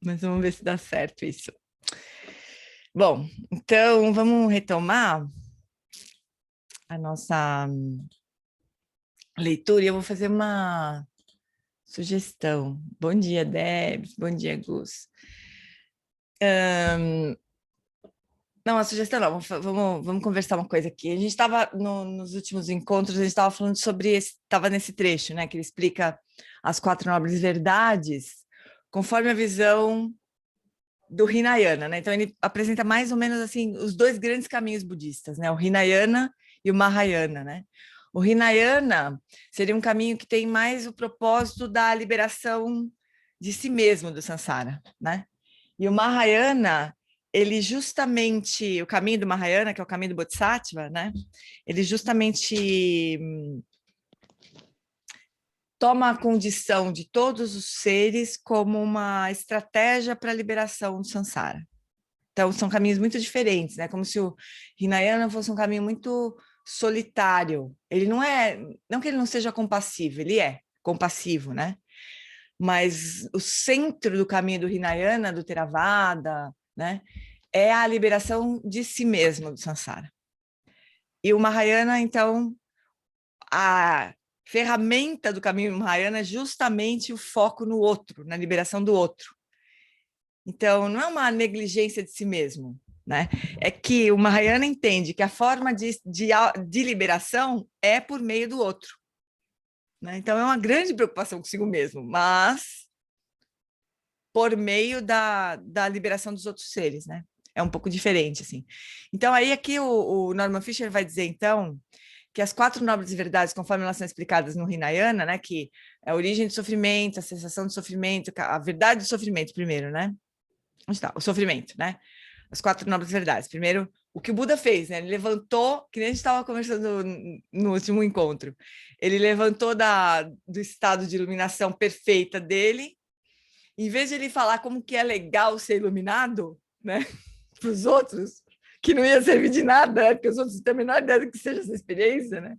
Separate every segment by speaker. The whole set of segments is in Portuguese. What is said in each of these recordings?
Speaker 1: Mas vamos ver se dá certo isso. Bom, então vamos retomar a nossa leitura e eu vou fazer uma sugestão. Bom dia, Debs. Bom dia, Gus. Não, a sugestão não. Vamos conversar uma coisa aqui. A gente estava nos últimos encontros, a gente estava falando sobre estava nesse trecho, né, que ele explica as 4 nobres verdades, conforme a visão do Hinayana, né? Então ele apresenta mais ou menos assim os 2 grandes caminhos budistas, né? O Hinayana e o Mahayana, né? O Hinayana seria um caminho que tem mais o propósito da liberação de si mesmo do samsara, né? E o Mahayana, ele justamente, o caminho do Mahayana, que é o caminho do Bodhisattva, né? Ele justamente toma a condição de todos os seres como uma estratégia para a liberação do samsara. Então, são caminhos muito diferentes, né? Como se o Hinayana fosse um caminho muito solitário. Ele não é, não que ele não seja compassivo, ele é compassivo, né? Mas o centro do caminho do Hinayana, do Theravada, né? É a liberação de si mesmo do samsara. E o Mahayana, então, a ferramenta do caminho Mahayana é justamente o foco no outro, na liberação do outro. Então, não é uma negligência de si mesmo, né? É que o Mahayana entende que a forma de liberação é por meio do outro, né? Então, é uma grande preocupação consigo mesmo, mas por meio da liberação dos outros seres, né? É um pouco diferente, assim. Então, aí aqui o Norman Fischer vai dizer, então, que as 4 nobres verdades, conforme elas são explicadas no Hinayana, né? Que é a origem do sofrimento, a sensação do sofrimento, a verdade do sofrimento primeiro, né? Onde está? O sofrimento, né? As 4 nobres verdades. Primeiro, o que o Buda fez, né? Ele levantou, que nem a gente estava conversando no último encontro, ele levantou do estado de iluminação perfeita dele, em vez de ele falar como que é legal ser iluminado, né? Para os outros, que não ia servir de nada, né? Porque os outros não têm a menor ideia do que seja essa experiência, né?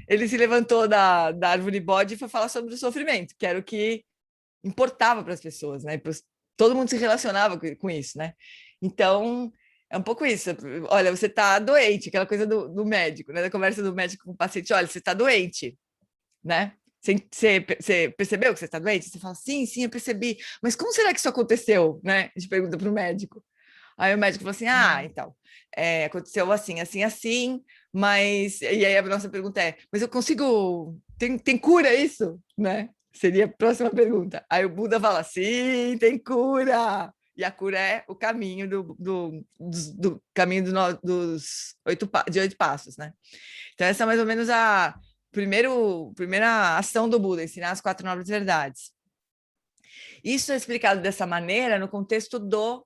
Speaker 1: Ele se levantou da árvore bode e foi falar sobre o sofrimento, que era o que importava para as pessoas, né? Todo mundo se relacionava com isso, né? Então, é um pouco isso. Olha, você está doente, aquela coisa do médico, né? Da conversa do médico com o paciente, olha, você está doente, né? Você percebeu que você está doente? Você fala, sim, eu percebi. Mas como será que isso aconteceu, né? A gente pergunta para o médico. Aí o médico falou assim, então, aconteceu assim, mas... E aí a nossa pergunta é, mas eu consigo... Tem cura isso, né? Seria a próxima pergunta. Aí o Buda fala, sim, tem cura. E a cura é o caminho do caminho dos 8 passos, né? Então essa é mais ou menos a primeira ação do Buda, ensinar as 4 nobres verdades. Isso é explicado dessa maneira no contexto do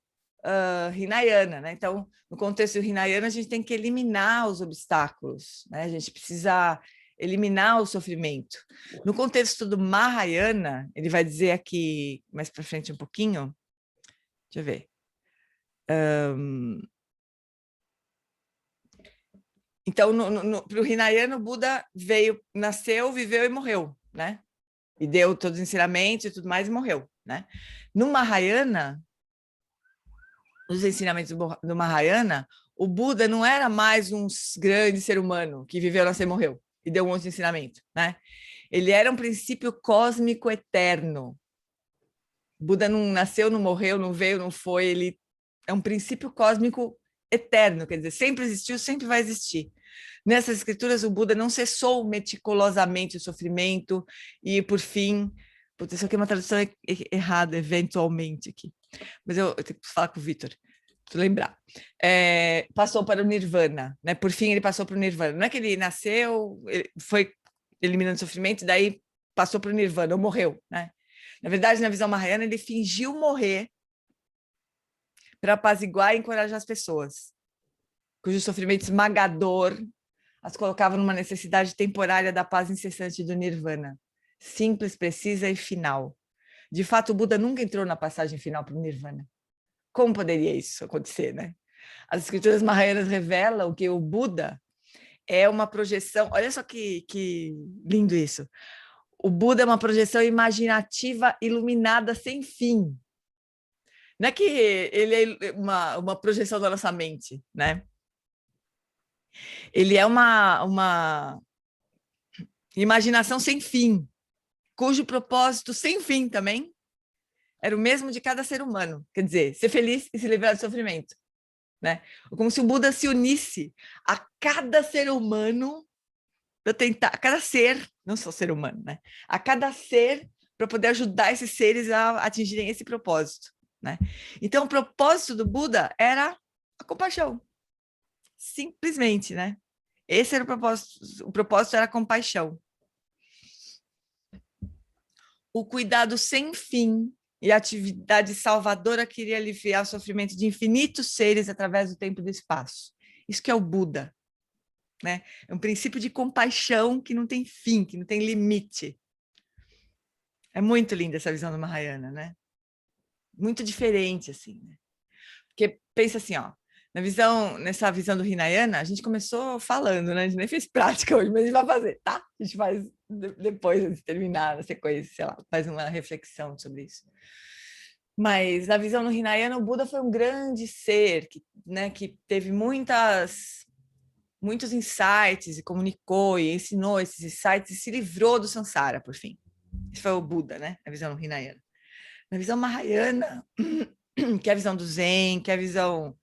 Speaker 1: Hinayana, né? Então, no contexto do Hinayana, a gente tem que eliminar os obstáculos, né? A gente precisa eliminar o sofrimento. No contexto do Mahayana, ele vai dizer aqui mais para frente um pouquinho, deixa eu ver. Então, para o Hinayana, o Buda nasceu, viveu e morreu, né? E deu todos os ensinamentos e tudo mais e morreu, né? No Mahayana, os ensinamentos do Mahayana, o Buda não era mais um grande ser humano que viveu, nasceu e morreu e deu um monte de ensinamento, né? Ele era um princípio cósmico eterno. O Buda não nasceu, não morreu, não veio, não foi, ele é um princípio cósmico eterno, quer dizer, sempre existiu, sempre vai existir. Nessas escrituras, o Buda não cessou meticulosamente o sofrimento e, por fim, putz, isso aqui é uma tradução errada, eventualmente aqui, mas eu tenho que falar com o Vitor, para lembrar. Passou para o Nirvana, né? Por fim, ele passou para o Nirvana. Não é que ele nasceu, ele foi eliminando sofrimento, daí passou para o Nirvana, ou morreu, né? Na verdade, na visão mahayana, ele fingiu morrer para apaziguar e encorajar as pessoas, cujo sofrimento esmagador as colocava numa necessidade temporária da paz incessante do Nirvana, simples, precisa e final. De fato, o Buda nunca entrou na passagem final para o Nirvana. Como poderia isso acontecer, né? As escrituras mahayanas revelam que o Buda é uma projeção. Olha só que lindo isso. o Buda é uma projeção imaginativa iluminada sem fim. Não é que ele é uma projeção da nossa mente, né? Ele é uma imaginação sem fim, cujo propósito sem fim também era o mesmo de cada ser humano. Quer dizer, ser feliz e se livrar do sofrimento, né? Como se o Buda se unisse a cada ser humano para tentar, a cada ser, não só ser humano, né? A cada ser para poder ajudar esses seres a atingirem esse propósito, né? Então, o propósito do Buda era a compaixão, simplesmente, né? Esse era o propósito era a compaixão. O cuidado sem fim e a atividade salvadora queria aliviar o sofrimento de infinitos seres através do tempo e do espaço. Isso que é o Buda, né? É um princípio de compaixão que não tem fim, que não tem limite. É muito linda essa visão do Mahayana, né? Muito diferente, assim, né? Porque pensa assim, ó, nessa visão do Hinayana, a gente começou falando, né? A gente nem fez prática hoje, mas a gente vai fazer, tá? A gente faz depois de terminar a sequência, sei lá, faz uma reflexão sobre isso. Mas na visão do Hinayana, o Buda foi um grande ser que, né, que teve muitos insights e comunicou e ensinou esses insights e se livrou do samsara, por fim. Esse foi o Buda, né? A visão do Hinayana. Na visão Mahayana, que é a visão do Zen, que é a visão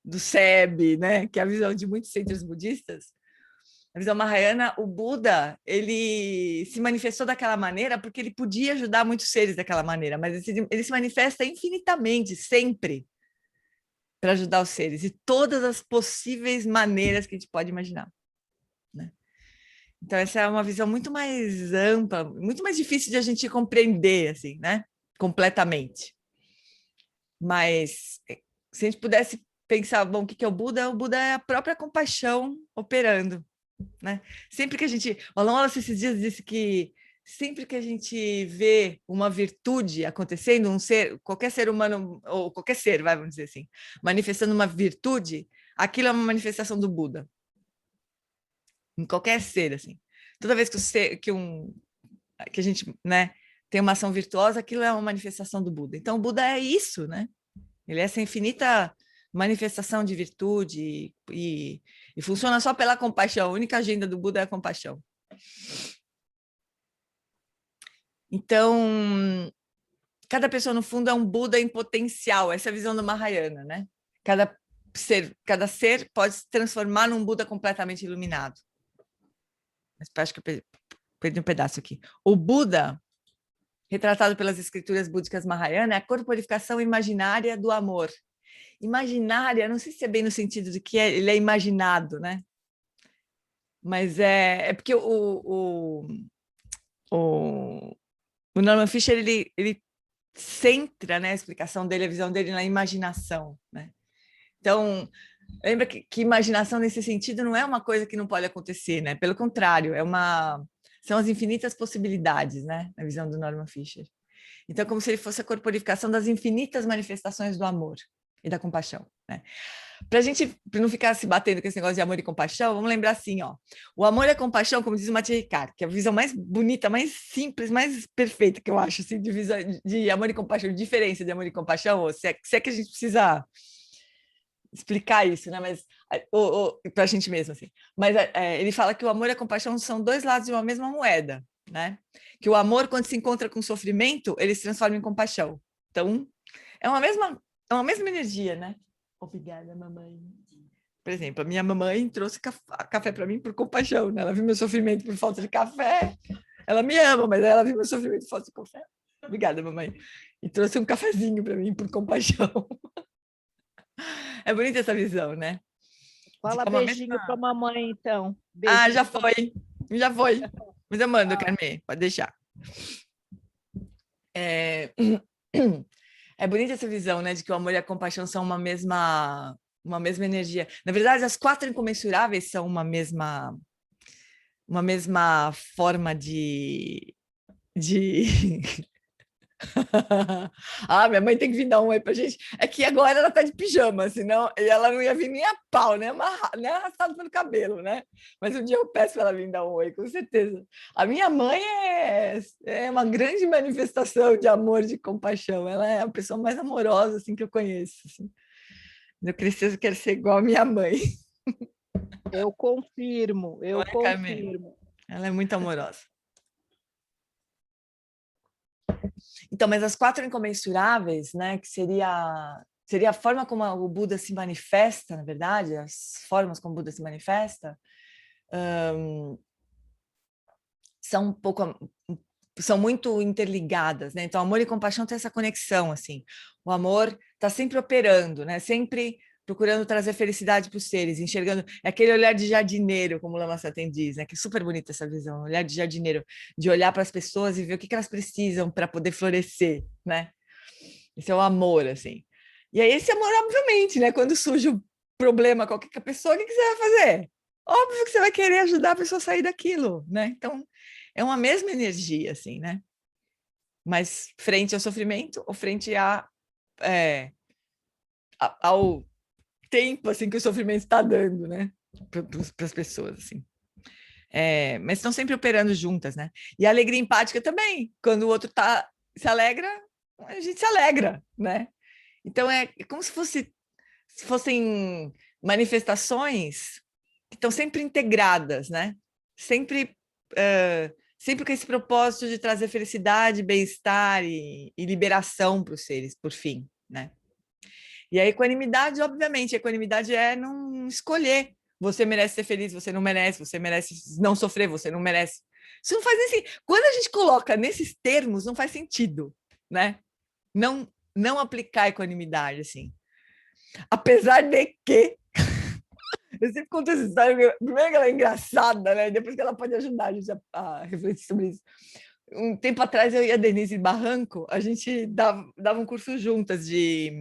Speaker 1: do SEB, né? Que é a visão de muitos centros budistas, na visão Mahayana, o Buda, ele se manifestou daquela maneira porque ele podia ajudar muitos seres daquela maneira, mas ele se manifesta infinitamente, sempre, para ajudar os seres, de todas as possíveis maneiras que a gente pode imaginar, né? Então, essa é uma visão muito mais ampla, muito mais difícil de a gente compreender, assim, né? Completamente. Mas, se a gente pudesse pensar, bom, o que é o Buda? O Buda é a própria compaixão operando, né? Sempre que a gente... O Alan Wallace esses dias disse que sempre que a gente vê uma virtude acontecendo, qualquer ser humano, ou qualquer ser, vamos dizer assim, manifestando uma virtude, aquilo é uma manifestação do Buda. Em qualquer ser, assim. Toda vez que a gente, né, tem uma ação virtuosa, aquilo é uma manifestação do Buda. Então, o Buda é isso, né? Ele é essa infinita manifestação de virtude e funciona só pela compaixão. A única agenda do Buda é a compaixão. Então, cada pessoa, no fundo, é um Buda em potencial. Essa é a visão do Mahayana, né? Cada ser pode se transformar num Buda completamente iluminado. Mas acho que eu perdi um pedaço aqui. O Buda, retratado pelas escrituras búdicas Mahayana, é a corporificação imaginária do amor. Imaginária, não sei se é bem no sentido de que ele é imaginado, né? Mas é porque o Norman Fischer, ele centra, né, a explicação dele, a visão dele na imaginação, né? Então, lembra que imaginação nesse sentido não é uma coisa que não pode acontecer, né? Pelo contrário, são as infinitas possibilidades, né? Na visão do Norman Fischer. Então, como se ele fosse a corporificação das infinitas manifestações do amor e da compaixão, né? Para a gente não ficar se batendo com esse negócio de amor e compaixão, vamos lembrar assim, ó, o amor e a compaixão, como diz o Matthieu Ricard, que é a visão mais bonita, mais simples, mais perfeita que eu acho, assim, de amor e compaixão, diferença de amor e compaixão, ou se é que a gente precisa explicar isso, né? Mas para a gente mesmo, assim. Mas ele fala que o amor e a compaixão são dois lados de uma mesma moeda, né? Que o amor, quando se encontra com o sofrimento, ele se transforma em compaixão. Então, é uma mesma energia, né? Obrigada, mamãe. Por exemplo, a minha mamãe trouxe café para mim por compaixão, né? Ela viu meu sofrimento por falta de café. Ela me ama, mas ela viu meu sofrimento por falta de café. Obrigada, mamãe. E trouxe um cafezinho para mim por compaixão. É bonita essa visão, né?
Speaker 2: Fala beijinho para a mamãe, então.
Speaker 1: Beijinho já foi. Já foi. Mas eu mando, Carmen, pode deixar. É bonita essa visão, né, de que o amor e a compaixão são uma mesma energia. Na verdade, as 4 incomensuráveis são uma mesma forma de Ah, minha mãe tem que vir dar um oi pra gente. É que agora ela tá de pijama, senão ela não ia vir nem a pau, nem arrastado pelo cabelo, né? Mas um dia eu peço para ela vir dar um oi, com certeza. A minha mãe é uma grande manifestação de amor, de compaixão. Ela é a pessoa mais amorosa assim, que eu conheço. Assim. Eu preciso quero ser igual a minha mãe.
Speaker 2: Eu confirmo, eu confirmo.
Speaker 1: Ela é muito amorosa. Então, mas as 4 incomensuráveis, né, que seria a forma como o Buda se manifesta, na verdade, as formas como o Buda se manifesta, são muito interligadas, né? Então, amor e compaixão tem essa conexão, assim. O amor está sempre operando, né? Sempre procurando trazer felicidade para os seres, enxergando aquele olhar de jardineiro, como o Lama Saten diz, né? Que é super bonita essa visão, olhar de jardineiro, de olhar para as pessoas e ver o que elas precisam para poder florescer, né? Esse é o amor, assim. E aí esse amor, obviamente, né? Quando surge um problema com qualquer pessoa, o que você vai fazer? Óbvio que você vai querer ajudar a pessoa a sair daquilo, né? Então, é uma mesma energia, assim, né? Mas frente ao sofrimento ou frente ao tempo, assim, que o sofrimento está dando, né? Para as pessoas, assim. Mas estão sempre operando juntas, né? E a alegria empática também. Quando o outro se alegra, a gente se alegra, né? Então, é como se fossem manifestações que estão sempre integradas, né? Sempre, sempre com esse propósito de trazer felicidade, bem-estar e liberação para os seres, por fim, né? E a equanimidade, obviamente, a equanimidade é não escolher. Você merece ser feliz, você merece não sofrer, você não merece. Isso não faz nem sentido. Quando a gente coloca nesses termos, não faz sentido, né? Não aplicar a equanimidade, assim. Apesar de que eu sempre conto essa história, primeiro que ela é engraçada, né? Depois que ela pode ajudar a gente a refletir sobre isso. Um tempo atrás, eu e a Denise Barranco, a gente dava um curso juntas de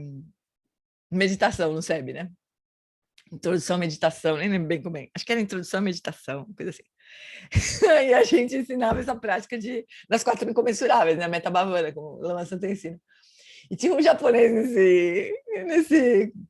Speaker 1: meditação no SEB, né? Introdução à meditação, nem lembro bem como é. Acho que era introdução à meditação, coisa assim. E a gente ensinava essa prática das 4 incomensuráveis, né? Meta Bhavana, como o Lama Santa ensina. E tinha um japonês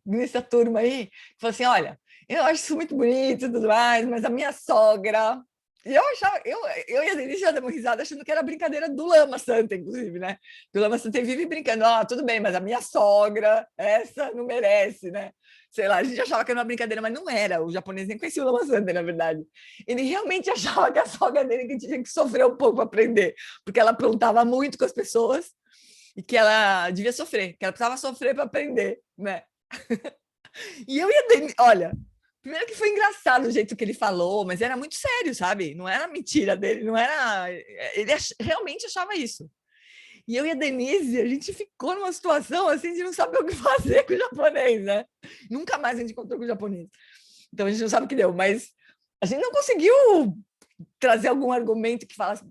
Speaker 1: nessa turma aí, que falou assim, olha, eu acho isso muito bonito e tudo mais, mas a minha sogra... E eu achava, eu e a Denise já demos risada achando que era brincadeira do Lama Santa, inclusive, né? Que o Lama Santa vive brincando, tudo bem, mas a minha sogra, essa não merece, né? Sei lá, a gente achava que era uma brincadeira, mas não era. O japonês nem conhecia o Lama Santa, na verdade. Ele realmente achava que a sogra dele que tinha que sofrer um pouco para aprender, porque ela aprontava muito com as pessoas, e que ela devia sofrer, que ela precisava sofrer para aprender, né? E eu ia, olha, primeiro que foi engraçado o jeito que ele falou, mas era muito sério, sabe? Não era mentira dele, não era. Ele realmente achava isso. E eu e a Denise, a gente ficou numa situação assim de não saber o que fazer com o japonês, né? Nunca mais a gente encontrou com o japonês. Então a gente não sabe o que deu, mas a gente não conseguiu trazer algum argumento que falasse,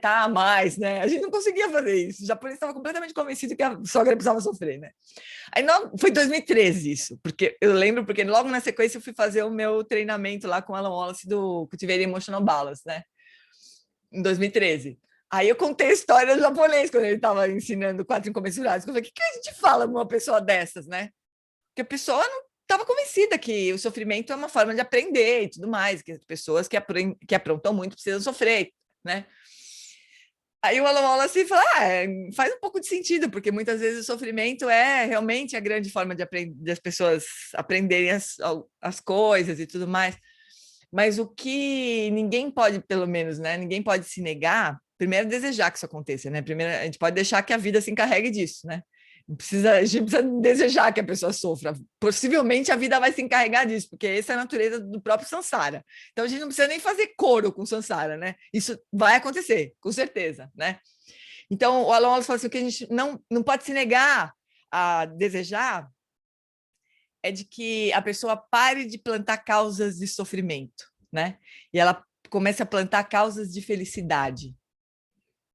Speaker 1: tá a mais, né? A gente não conseguia fazer isso. O japonês estava completamente convencido que a sogra precisava sofrer, né? Aí não, foi 2013 isso, porque eu lembro, porque logo na sequência eu fui fazer o meu treinamento lá com o Alan Wallace do Cultivating Emotional Balance, né? Em 2013. Aí eu contei a história do japonês, quando ele estava ensinando 4 incomensurados. Eu falei, o que a gente fala com uma pessoa dessas, né? Porque a pessoa não estava convencida que o sofrimento é uma forma de aprender e tudo mais, que as pessoas que aprontam muito precisam sofrer, né? Aí o Alan Wallace fala, faz um pouco de sentido, porque muitas vezes o sofrimento é realmente a grande forma de as pessoas aprenderem as coisas e tudo mais. Mas o que ninguém pode, pelo menos, né? Ninguém pode se negar, primeiro desejar que isso aconteça, né? Primeiro, a gente pode deixar que a vida se encarregue disso, né? A gente precisa desejar que a pessoa sofra. Possivelmente a vida vai se encarregar disso, porque essa é a natureza do próprio Sansara. Então a gente não precisa nem fazer coro com o Sansara, né? Isso vai acontecer, com certeza, né? Então o Alan Wallace fala assim, o que a gente não pode se negar a desejar é de que a pessoa pare de plantar causas de sofrimento, né? E ela comece a plantar causas de felicidade.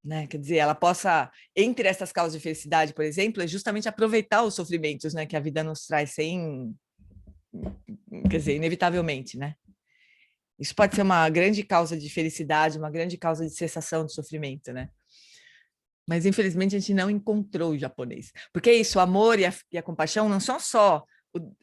Speaker 1: Né? Quer dizer, ela possa, entre essas causas de felicidade, por exemplo, é justamente aproveitar os sofrimentos, né, que a vida nos traz quer dizer, inevitavelmente, né? Isso pode ser uma grande causa de felicidade, uma grande causa de cessação de sofrimento, né? Mas, infelizmente, a gente não encontrou o japonês. Porque é isso, o amor e a compaixão não são só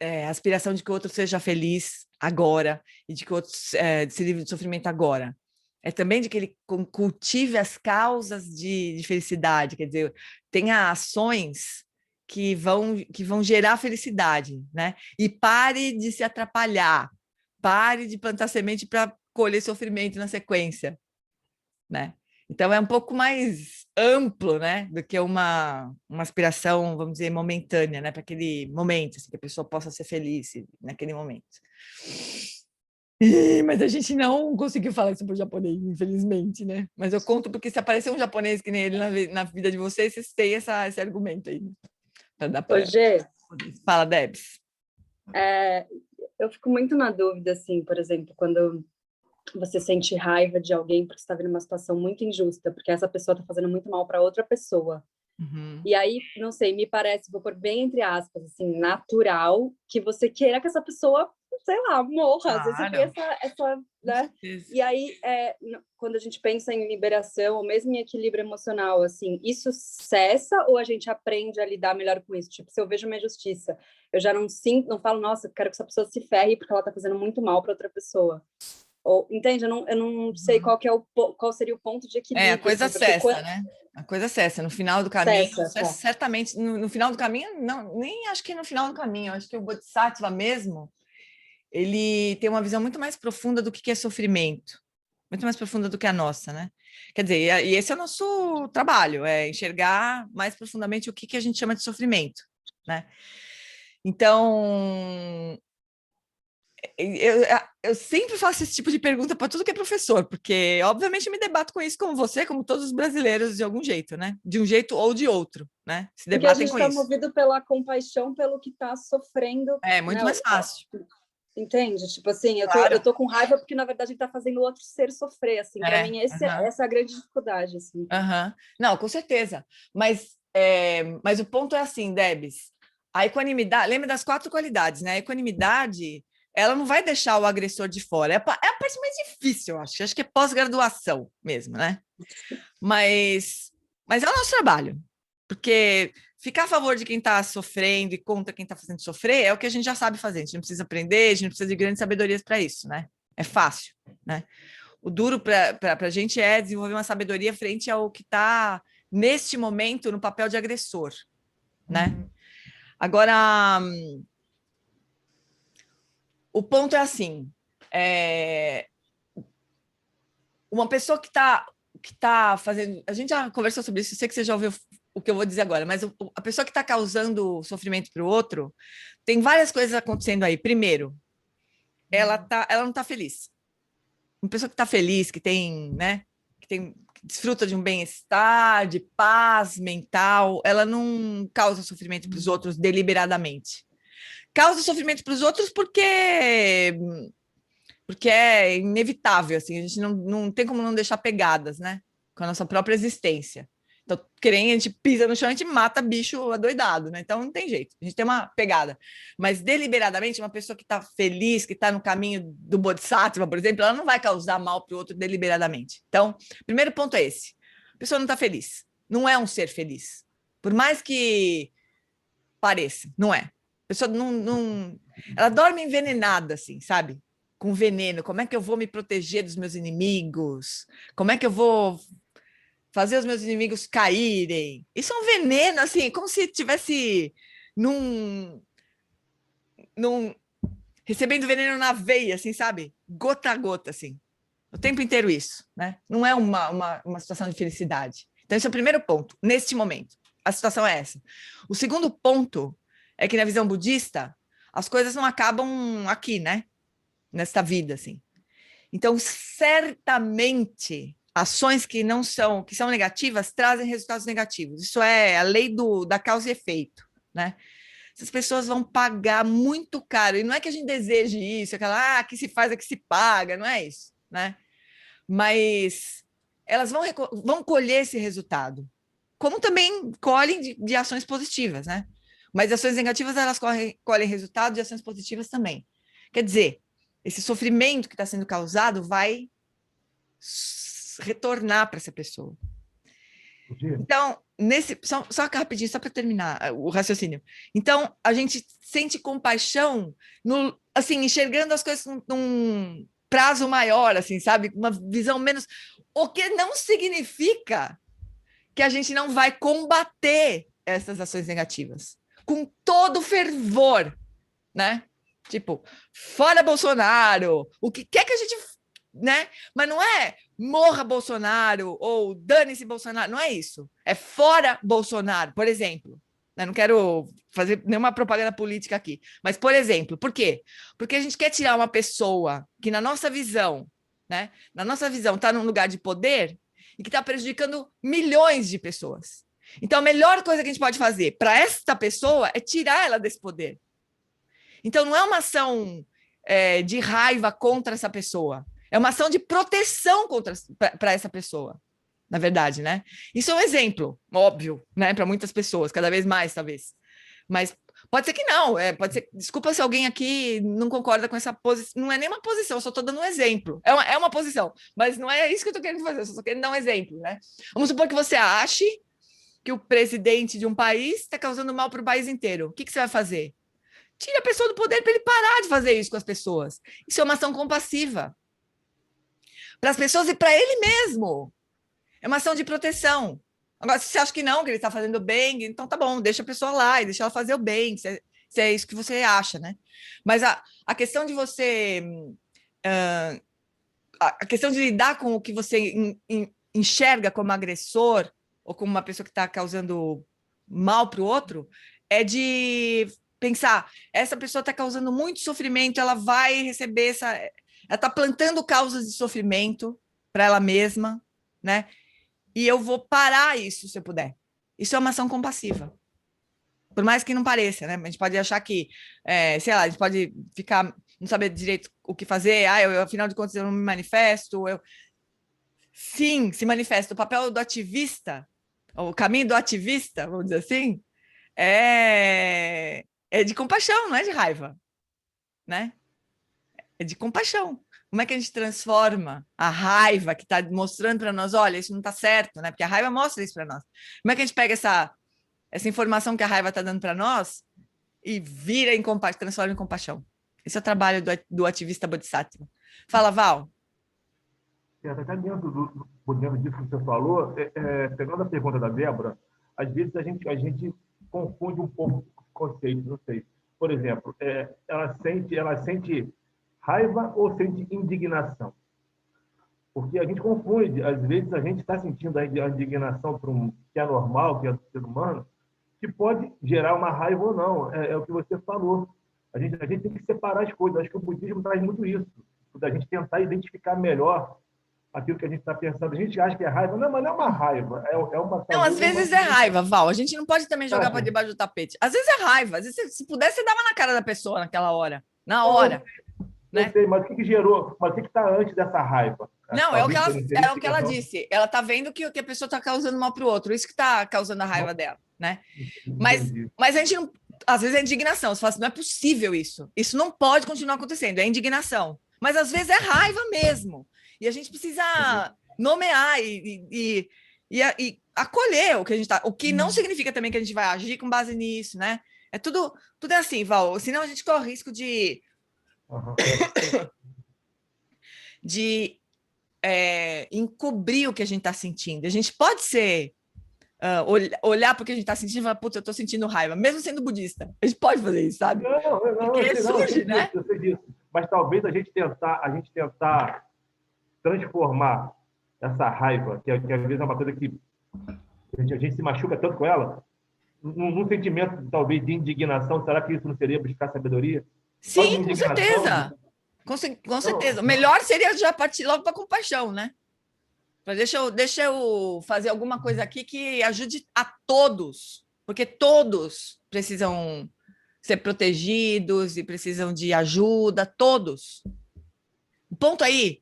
Speaker 1: a aspiração de que o outro seja feliz agora e de que o outro se livre de sofrimento agora. É também de que ele cultive as causas de felicidade, quer dizer, tenha ações que vão gerar felicidade, né? E pare de se atrapalhar, pare de plantar semente para colher sofrimento na sequência, né? Então é um pouco mais amplo, né, do que uma aspiração, vamos dizer, momentânea, né, para aquele momento, assim, que a pessoa possa ser feliz naquele momento. Mas a gente não conseguiu falar isso para o japonês, infelizmente, né? Mas eu conto porque se aparecer um japonês que nem ele na vida de vocês, vocês têm esse argumento aí, né? Para dar para... Fala, Debs.
Speaker 3: Eu fico muito na dúvida, assim, por exemplo, quando você sente raiva de alguém porque está vendo uma situação muito injusta, porque essa pessoa está fazendo muito mal para outra pessoa.
Speaker 1: Uhum.
Speaker 3: E aí, não sei, me parece, vou pôr bem entre aspas, assim, natural que você queira que essa pessoa, sei lá, morra. Às vezes você tem essa né? E aí, quando a gente pensa em liberação, ou mesmo em equilíbrio emocional, assim, isso cessa ou a gente aprende a lidar melhor com isso? Tipo, se eu vejo uma injustiça, eu já não sinto, não falo, nossa, eu quero que essa pessoa se ferre porque ela está fazendo muito mal para outra pessoa. Ou, entende? Eu não sei qual seria o ponto de equilíbrio.
Speaker 1: A coisa cessa, né? A coisa cessa. No final do caminho, certamente, no final do caminho, não, nem acho que no final do caminho, acho que o Bodhisattva mesmo, ele tem uma visão muito mais profunda do que é sofrimento, muito mais profunda do que a nossa, né? Quer dizer, e esse é o nosso trabalho, é enxergar mais profundamente o que a gente chama de sofrimento, né? Então, eu sempre faço esse tipo de pergunta para tudo que é professor, porque obviamente eu me debato com isso como você, como todos os brasileiros, de algum jeito, né? De um jeito ou de outro, né? Se debatem com isso.
Speaker 3: Porque a gente está movido pela compaixão pelo que está sofrendo.
Speaker 1: É muito mais fácil.
Speaker 3: Entende? Tipo assim, eu tô com raiva porque, na verdade, ele tá fazendo o outro ser sofrer, assim. Para mim, essa é a grande dificuldade, assim.
Speaker 1: Não, com certeza. Mas o ponto é assim, Debs, a equanimidade, lembra das 4 qualidades, né? A equanimidade, ela não vai deixar o agressor de fora. É a parte mais difícil, eu acho. Acho que é pós-graduação mesmo, né? Mas é o nosso trabalho. Porque ficar a favor de quem está sofrendo e contra quem está fazendo sofrer é o que a gente já sabe fazer. A gente não precisa aprender, a gente não precisa de grandes sabedorias para isso, né? É fácil, né? O duro para a gente é desenvolver uma sabedoria frente ao que está, neste momento, no papel de agressor, né? Agora, o ponto é assim, uma pessoa que tá fazendo... A gente já conversou sobre isso, eu sei que você já ouviu o que eu vou dizer agora, mas a pessoa que está causando sofrimento para o outro, tem várias coisas acontecendo aí. Primeiro, ela não está feliz. Uma pessoa que está feliz, que tem, né, que desfruta de um bem-estar, de paz mental, ela não causa sofrimento para os outros deliberadamente. Causa sofrimento para os outros porque é inevitável, assim, a gente não tem como não deixar pegadas, né, com a nossa própria existência. Então, querendo, a gente pisa no chão, a gente mata bicho adoidado, né? Então, não tem jeito. A gente tem uma pegada. Mas, deliberadamente, uma pessoa que está feliz, que está no caminho do Bodhisattva, por exemplo, ela não vai causar mal para o outro deliberadamente. Então, primeiro ponto é esse. A pessoa não está feliz. Não é um ser feliz. Por mais que pareça, não é. A pessoa não... Ela dorme envenenada, assim, sabe? Com veneno. Como é que eu vou me proteger dos meus inimigos? Como é que eu vou fazer os meus inimigos caírem? Isso é um veneno, assim, como se tivesse recebendo veneno na veia, assim, sabe? Gota a gota, assim. O tempo inteiro isso, né? Não é uma situação de felicidade. Então, esse é o primeiro ponto, neste momento. A situação é essa. O segundo ponto é que, na visão budista, as coisas não acabam aqui, né? Nesta vida, assim. Então, certamente, ações que são negativas trazem resultados negativos. Isso é a lei da causa e efeito, né? Essas pessoas vão pagar muito caro. E não é que a gente deseje isso, aquela, que se faz é que se paga, não é isso, né? Mas elas vão colher esse resultado, como também colhem de ações positivas, né? Mas ações negativas, elas colhem resultado de ações positivas também. Quer dizer, esse sofrimento que está sendo causado vai retornar para essa pessoa. Então, só rapidinho, só para terminar o raciocínio. Então, a gente sente compaixão, assim, enxergando as coisas num prazo maior, assim, sabe? Uma visão menos... O que não significa que a gente não vai combater essas ações negativas com todo fervor, né? Tipo, fora Bolsonaro, o que quer que a gente... né? Mas não é morra Bolsonaro ou dane-se Bolsonaro, não é isso. É fora Bolsonaro, por exemplo. Eu não quero fazer nenhuma propaganda política aqui, mas, por exemplo, por quê? Porque a gente quer tirar uma pessoa que, na nossa visão, né? Na nossa visão, está num lugar de poder e que está prejudicando milhões de pessoas. Então, a melhor coisa que a gente pode fazer para esta pessoa é tirar ela desse poder. Então, não é uma ação de raiva contra essa pessoa. É uma ação de proteção para essa pessoa, na verdade, né? Isso é um exemplo, óbvio, né? Para muitas pessoas, cada vez mais, talvez. Mas pode ser que não. Pode ser. Desculpa se alguém aqui não concorda com essa posição. Não é nem uma posição, eu só estou dando um exemplo. É uma posição, mas não é isso que eu estou querendo fazer, eu só estou querendo dar um exemplo, né? Vamos supor que você ache que o presidente de um país está causando mal para o país inteiro. O que você vai fazer? Tira a pessoa do poder para ele parar de fazer isso com as pessoas. Isso é uma ação compassiva. Para as pessoas e para ele mesmo. É uma ação de proteção. Agora, se você acha que não, que ele está fazendo bem, então tá bom, deixa a pessoa lá e deixa ela fazer o bem, se é isso que você acha, né? Mas a questão de você... a questão de lidar com o que você enxerga como agressor ou como uma pessoa que está causando mal para o outro é de pensar, essa pessoa está causando muito sofrimento, ela vai receber ela está plantando causas de sofrimento para ela mesma, né? E eu vou parar isso se eu puder. Isso é uma ação compassiva. Por mais que não pareça, né? A gente pode achar que, sei lá, a gente pode ficar, não saber direito o que fazer, afinal de contas eu não me manifesto. Sim, se manifesta. O papel do ativista, o caminho do ativista, vamos dizer assim, é de compaixão, não é de raiva, né? É de compaixão. Como é que a gente transforma a raiva que está mostrando para nós, olha, isso não está certo, né? Porque a raiva mostra isso para nós. Como é que a gente pega essa informação que a raiva está dando para nós e transforma em compaixão? Esse é o trabalho do ativista Bodhisattva. Fala, Val.
Speaker 4: Até dentro disso que você falou, pegando a pergunta da Débora, às vezes a gente confunde um pouco os conceitos, não sei. Por exemplo, ela sente raiva ou sente indignação? Porque a gente confunde. Às vezes a gente está sentindo a indignação por que é normal, que é do ser humano, que pode gerar uma raiva ou não. É o que você falou. A gente tem que separar as coisas. Acho que o budismo traz muito isso, da gente tentar identificar melhor aquilo que a gente está pensando. A gente acha que é raiva. Não, mas não é uma raiva.
Speaker 1: Não, às vezes é raiva, Val. A gente não pode também jogar para debaixo do tapete. Às vezes é raiva. Às vezes, se pudesse, você dava na cara da pessoa naquela hora. Na hora.
Speaker 4: Não sei, mas o que gerou? Mas o que está antes dessa raiva?
Speaker 1: Não, é o que ela disse. Ela está vendo que a pessoa está causando mal para o outro. Isso que está causando a raiva dela, né? Mas a gente não... Às vezes é indignação. Você fala assim, não é possível isso. Isso não pode continuar acontecendo. É indignação. Mas às vezes é raiva mesmo. E a gente precisa nomear e acolher o que a gente está. O que não significa também que a gente vai agir com base nisso, né? Tudo é assim, Val. Senão a gente corre o risco de encobrir o que a gente está sentindo. A gente pode ser olhar para o que a gente está sentindo e falar, putz, eu estou sentindo raiva, mesmo sendo budista. A gente pode fazer isso, sabe? Porque surge, né?
Speaker 4: Eu sei disso. Mas talvez a gente tentar transformar essa raiva, que às vezes é uma coisa que a gente se machuca tanto com ela, num sentimento, talvez, de indignação. Será que isso não seria buscar sabedoria?
Speaker 1: Sim, com certeza. Com certeza. Melhor seria já partir logo para compaixão, né? Deixa eu fazer alguma coisa aqui que ajude a todos, porque todos precisam ser protegidos e precisam de ajuda, todos. O ponto aí,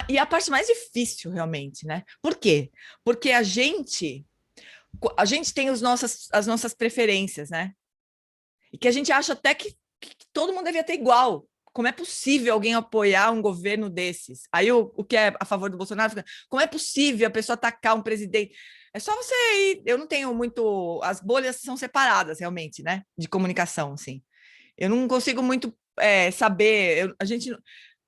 Speaker 1: e a parte mais difícil realmente, né? Por quê? Porque a gente tem as nossas preferências, né? E que a gente acha até que todo mundo devia ter igual, como é possível alguém apoiar um governo desses? Aí o que é a favor do Bolsonaro fica, como é possível a pessoa atacar um presidente? É só você ir, eu não tenho muito, as bolhas são separadas realmente, né, de comunicação, assim. Eu não consigo muito saber, a gente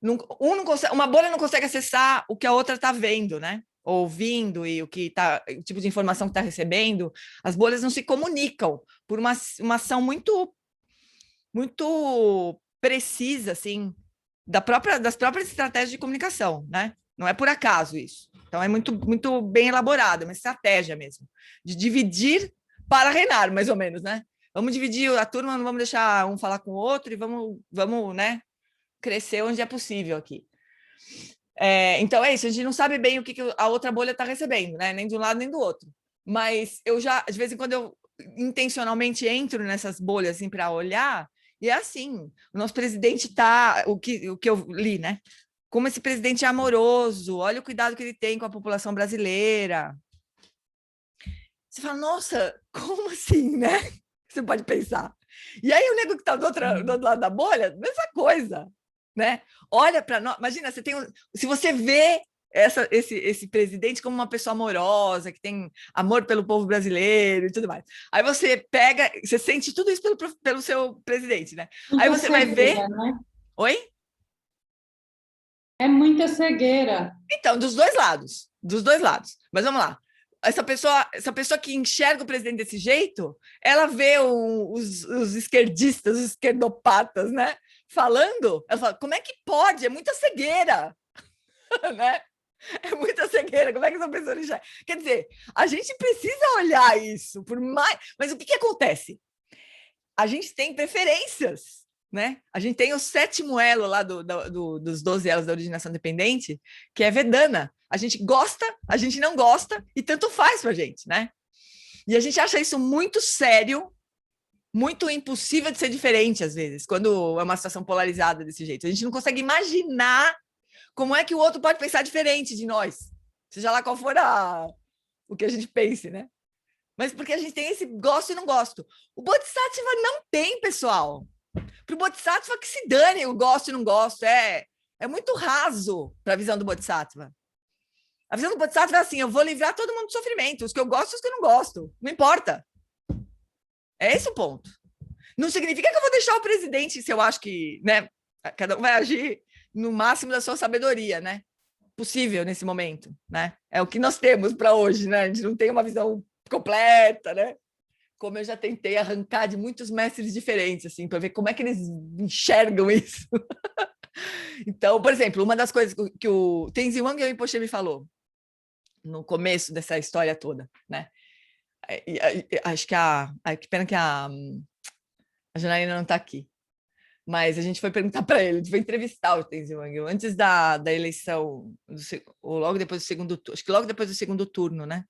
Speaker 1: não consegue, uma bolha não consegue acessar o que a outra está vendo, né? Ouvindo e o tipo de informação que está recebendo, as bolhas não se comunicam por uma ação muito precisa, assim, das próprias estratégias de comunicação, né? Não é por acaso isso. Então, é muito bem elaborado, é uma estratégia mesmo, de dividir para reinar, mais ou menos, né? Vamos dividir a turma, não vamos deixar um falar com o outro e vamos, né, crescer onde é possível aqui. Então, é isso, a gente não sabe bem o que a outra bolha está recebendo, né? Nem de um lado nem do outro. Mas eu já, de vez em quando, eu intencionalmente entro nessas bolhas assim, para olhar, e é assim, o nosso presidente está, o que eu li, né? Como esse presidente é amoroso, olha o cuidado que ele tem com a população brasileira. Você fala, nossa, como assim, né? Você pode pensar. E aí o nego que está do outro lado da bolha, mesma coisa, né? Olha para nós, imagina, se você vê esse presidente como uma pessoa amorosa, que tem amor pelo povo brasileiro e tudo mais. Aí você pega, você sente tudo isso pelo seu presidente, né?
Speaker 5: Muita
Speaker 1: aí você
Speaker 5: cegueira,
Speaker 1: vai ver...
Speaker 5: Né?
Speaker 1: Oi?
Speaker 5: É muita cegueira.
Speaker 1: Então, dos dois lados. Mas vamos lá. Essa pessoa que enxerga o presidente desse jeito, ela vê os esquerdistas, os esquerdopatas, né? Falando, ela fala, como é que pode? É muita cegueira, né? É muita cegueira, como é que essa pessoa enxerga? Quer dizer, a gente precisa olhar isso, por mais... Mas o que acontece? A gente tem preferências, né? A gente tem o 7º elo lá dos 12 elos da originação dependente, que é Vedana. A gente gosta, a gente não gosta, e tanto faz pra gente, né? E a gente acha isso muito sério, muito impossível de ser diferente, às vezes, quando é uma situação polarizada desse jeito. A gente não consegue imaginar como é que o outro pode pensar diferente de nós, seja lá qual for o que a gente pense, né? Mas porque a gente tem esse gosto e não gosto. O Bodhisattva não tem, pessoal. Para o Bodhisattva que se dane o gosto e não gosto. É muito raso para a visão do Bodhisattva. A visão do Bodhisattva é assim, eu vou livrar todo mundo do sofrimento, os que eu gosto e os que eu não gosto. Não importa. É esse o ponto. Não significa que eu vou deixar o presidente, se eu acho que, né, cada um vai agir no máximo da sua sabedoria, né? Possível nesse momento, né? É o que nós temos para hoje, né? A gente não tem uma visão completa, né? Como eu já tentei arrancar de muitos mestres diferentes, assim, para ver como é que eles enxergam isso. Então, por exemplo, uma das coisas que o Tenzin Wangyal Rinpoche me falou no começo dessa história toda, né? Acho que que pena que a Janaína não está aqui, mas a gente foi perguntar para ele, a gente foi entrevistar o Tenzin Wangyal antes da eleição, ou logo depois do segundo turno, acho que logo depois do segundo turno, né?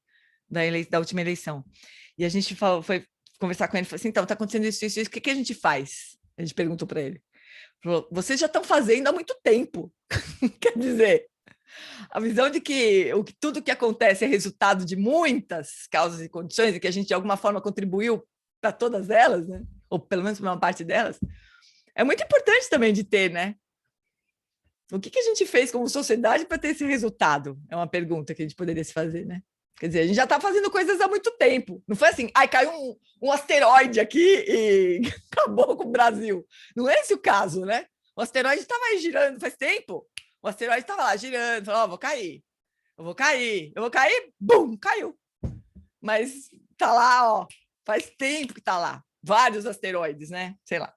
Speaker 1: Da última eleição. E a gente foi conversar com ele, falou assim, então, está acontecendo isso, o que a gente faz? A gente perguntou para ele. Falou, vocês já estão fazendo há muito tempo. Quer dizer, a visão de que tudo que acontece é resultado de muitas causas e condições e que a gente, de alguma forma, contribuiu para todas elas, né? Ou pelo menos para uma parte delas, é muito importante também de ter, né? O que a gente fez como sociedade para ter esse resultado? É uma pergunta que a gente poderia se fazer, né? Quer dizer, a gente já está fazendo coisas há muito tempo. Não foi assim, caiu um asteroide aqui e acabou com o Brasil. Não é esse o caso, né? O asteroide estava aí girando faz tempo. O asteroide estava lá girando, falou, vou cair, bum, caiu. Mas tá lá, ó, faz tempo que tá lá. Vários asteroides, né? Sei lá.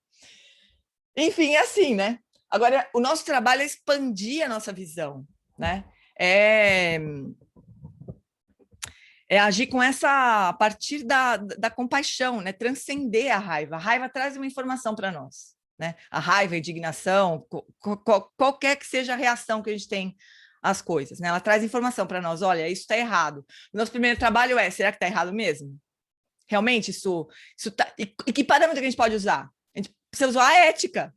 Speaker 1: Enfim, é assim, né? Agora, o nosso trabalho é expandir a nossa visão, né? É agir com a partir da compaixão, né? Transcender a raiva. A raiva traz uma informação para nós, né? A raiva, a indignação, qualquer que seja a reação que a gente tem às coisas, né? Ela traz informação para nós. Olha, isso está errado. O nosso primeiro trabalho será que está errado mesmo? Realmente isso tá... E que parâmetro que a gente pode usar? A gente precisa usar a ética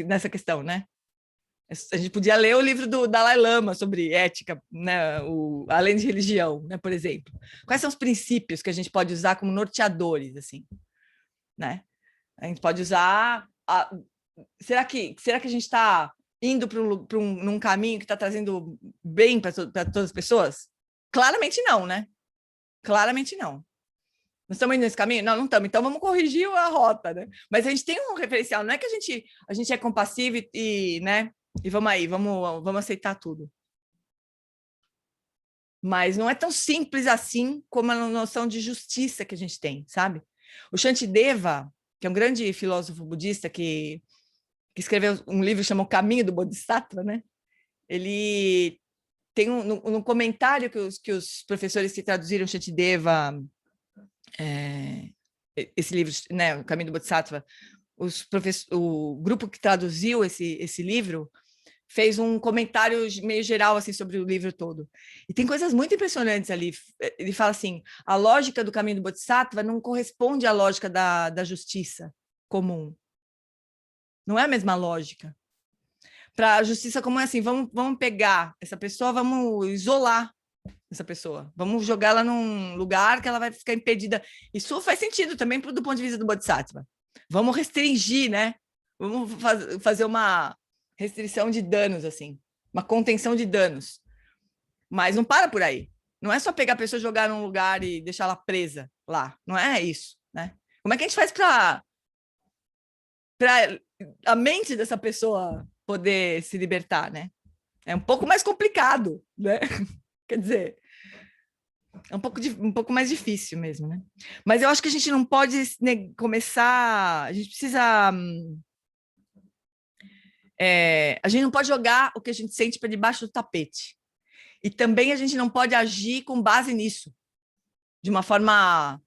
Speaker 1: nessa questão, né? A gente podia ler o livro do Dalai Lama sobre ética, né? Além de religião, né? Por exemplo. Quais são os princípios que a gente pode usar como norteadores, assim, né? A gente pode usar será que a gente está indo para num caminho que está trazendo bem para todas as pessoas? Claramente não, né? Claramente não. Nós estamos indo nesse caminho? Não, não estamos. Então, vamos corrigir a rota, né? Mas a gente tem um referencial. Não é que a gente é compassivo né? E vamos aí, vamos aceitar tudo. Mas não é tão simples assim como a noção de justiça que a gente tem, sabe? O Shantideva, que é um grande filósofo budista que escreveu um livro chamado O Caminho do Bodhisattva, né? Ele tem no comentário que os professores que traduziram Shantideva, esse livro, né, O Caminho do Bodhisattva, o grupo que traduziu esse livro fez um comentário meio geral assim sobre o livro todo. E tem coisas muito impressionantes ali. Ele fala assim, a lógica do caminho do Bodhisattva não corresponde à lógica da justiça comum. Não é a mesma lógica. Para a justiça comum é assim, vamos pegar essa pessoa, vamos isolar essa pessoa, vamos jogá-la num lugar que ela vai ficar impedida. Isso faz sentido também do ponto de vista do Bodhisattva. Vamos restringir, né? Vamos fazer uma restrição de danos, assim, uma contenção de danos. Mas não para por aí. Não é só pegar a pessoa, jogar num lugar e deixar ela presa lá. Não é isso, né? Como é que a gente faz para a mente dessa pessoa poder se libertar, né? É um pouco mais complicado, né? Quer dizer, é um pouco mais difícil mesmo, né? Mas eu acho que a gente não pode começar... A gente precisa... a gente não pode jogar o que a gente sente para debaixo do tapete. E também a gente não pode agir com base nisso, de uma forma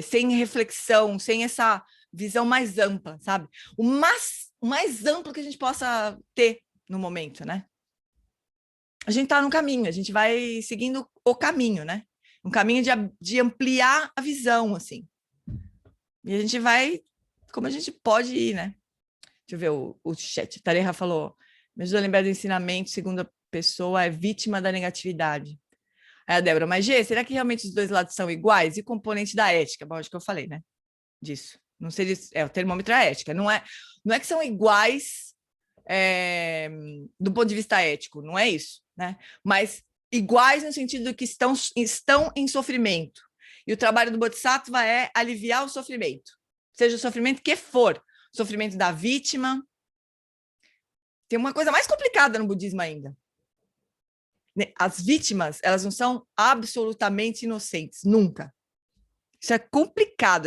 Speaker 1: sem reflexão, sem essa visão mais ampla, sabe? O mais amplo que a gente possa ter no momento, né? A gente está no caminho, a gente vai seguindo o caminho, né? Um caminho de ampliar a visão, assim. E a gente vai como a gente pode ir, né? Deixa eu ver o chat. Tareha falou, me ajuda a lembrar do ensinamento, segundo a pessoa é vítima da negatividade. Aí a Débora, mas Gê, será que realmente os dois lados são iguais? E componente da ética? Bom, acho que eu falei, né? Disso. Não sei disso. O termômetro é a ética. Não é que são iguais do ponto de vista ético, não é isso, né? Mas iguais no sentido de que estão em sofrimento. E o trabalho do Bodhisattva é aliviar o sofrimento. Seja o sofrimento que for. Sofrimento da vítima. Tem uma coisa mais complicada no budismo ainda. As vítimas, elas não são absolutamente inocentes, nunca. Isso é complicado.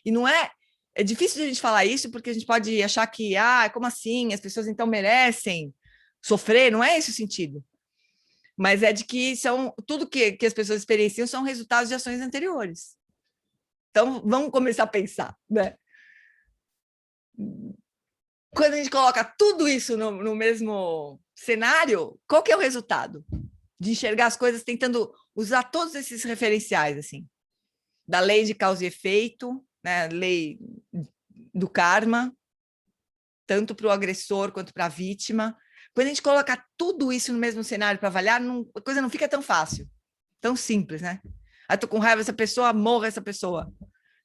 Speaker 1: E não é... É difícil a gente falar isso, porque a gente pode achar que, como assim? As pessoas então merecem sofrer? Não é esse o sentido. Mas é de que tudo que as pessoas experienciam são resultados de ações anteriores. Então, vamos começar a pensar, né? Quando a gente coloca tudo isso no mesmo cenário, qual que é o resultado? De enxergar as coisas tentando usar todos esses referenciais, assim, da lei de causa e efeito, né, lei do karma, tanto para o agressor quanto para a vítima. Quando a gente coloca tudo isso no mesmo cenário para avaliar, a coisa não fica tão fácil, tão simples, né? Estou com raiva dessa pessoa, morra essa pessoa.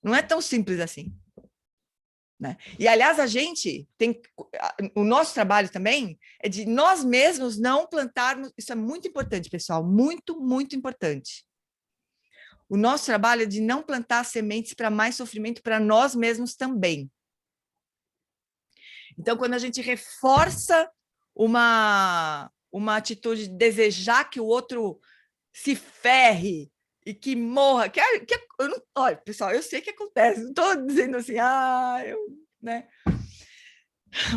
Speaker 1: Não é tão simples assim. Né? E, aliás, a gente tem... O nosso trabalho também é de nós mesmos não plantarmos... Isso é muito importante, pessoal, muito, muito importante. O nosso trabalho é de não plantar sementes para mais sofrimento para nós mesmos também. Então, quando a gente reforça uma atitude de desejar que o outro se ferre e que morra, olha, pessoal, eu sei que acontece, não estou dizendo assim, né?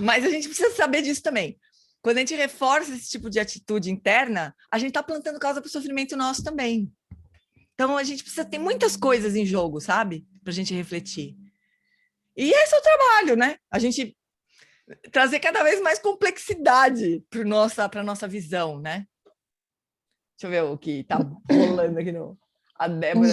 Speaker 1: Mas a gente precisa saber disso também. Quando a gente reforça esse tipo de atitude interna, a gente está plantando causa para o sofrimento nosso também. Então, a gente precisa ter muitas coisas em jogo, sabe? Para a gente refletir. E esse é o trabalho, né? A gente trazer cada vez mais complexidade para a nossa visão, né? Deixa eu ver o que está rolando aqui no... A Débora...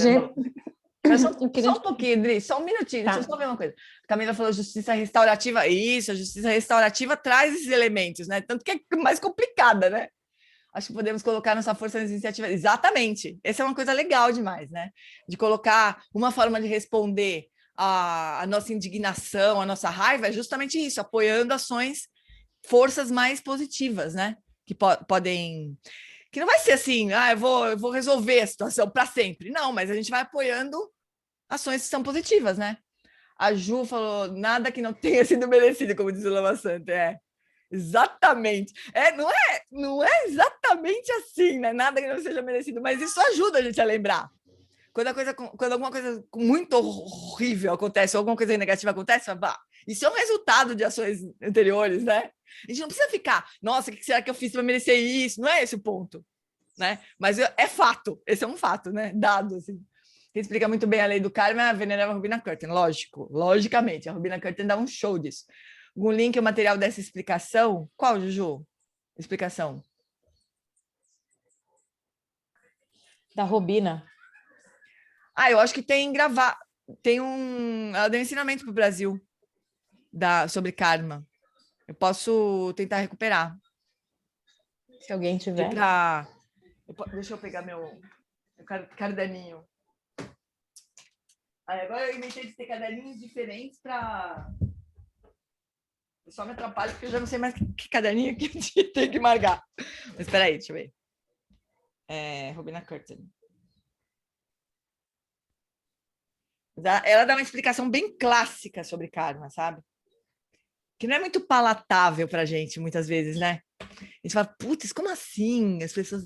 Speaker 1: Só um pouquinho, Dri, só um minutinho, deixa eu só ver uma coisa. A Camila falou justiça restaurativa. Isso, a justiça restaurativa traz esses elementos, né? Tanto que é mais complicada, né? Acho que podemos colocar nossa força nas iniciativas. Exatamente. Essa é uma coisa legal demais, né? De colocar uma forma de responder a nossa indignação, a nossa raiva, é justamente isso, apoiando ações, forças mais positivas, né? Que podem... Que não vai ser assim, eu vou resolver a situação para sempre. Não, mas a gente vai apoiando ações que são positivas, né? A Ju falou, nada que não tenha sido merecido, como diz o Lama Santa. Exatamente. Não é exatamente assim, né? Nada que não seja merecido, mas isso ajuda a gente a lembrar. Quando alguma coisa muito horrível acontece, ou alguma coisa negativa acontece, isso é um resultado de ações anteriores, né? A gente não precisa ficar, nossa, o que será que eu fiz para merecer isso? Não é esse o ponto, né? Mas é fato, esse é um fato, né? Dado, assim. Quem explica muito bem a lei do karma é a venerável Robina Curtin, logicamente. A Robina Curtin dá um show disso. Um link, o material dessa explicação. Qual, Juju? Explicação.
Speaker 5: Da Robina.
Speaker 1: Eu acho que tem gravar. Ela deu um ensinamento para o Brasil sobre karma. Eu posso tentar recuperar.
Speaker 5: Se alguém tiver.
Speaker 1: Deixa eu pegar meu caderninho. Agora eu inventei de ter caderninhos diferentes para... Eu só me atrapalho porque eu já não sei mais que caderninho que eu tenho que marcar. Mas espera aí, deixa eu ver. Robina Curtin. Ela dá uma explicação bem clássica sobre karma, sabe? Que não é muito palatável para a gente, muitas vezes, né? A gente fala, putz, como assim? As pessoas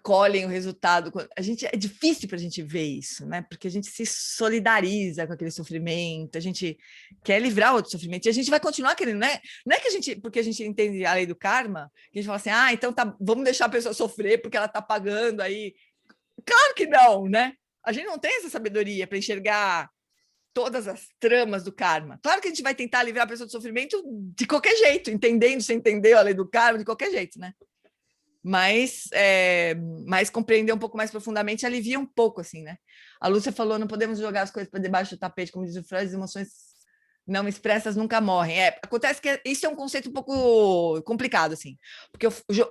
Speaker 1: colhem o resultado. É difícil para a gente ver isso, né? Porque a gente se solidariza com aquele sofrimento, a gente quer livrar o outro sofrimento, e a gente vai continuar querendo, né? Não é que a gente, porque a gente entende a lei do karma, que a gente fala assim, então tá, vamos deixar a pessoa sofrer porque ela tá pagando aí. Claro que não, né? A gente não tem essa sabedoria para enxergar todas as tramas do karma. Claro que a gente vai tentar livrar a pessoa do sofrimento de qualquer jeito, entendendo, sem entender a lei do karma, de qualquer jeito, né? Mas compreender um pouco mais profundamente alivia um pouco, assim, né? A Lúcia falou, não podemos jogar as coisas para debaixo do tapete, como diz o Freud, as emoções não expressas nunca morrem. Acontece que isso é um conceito um pouco complicado, assim, porque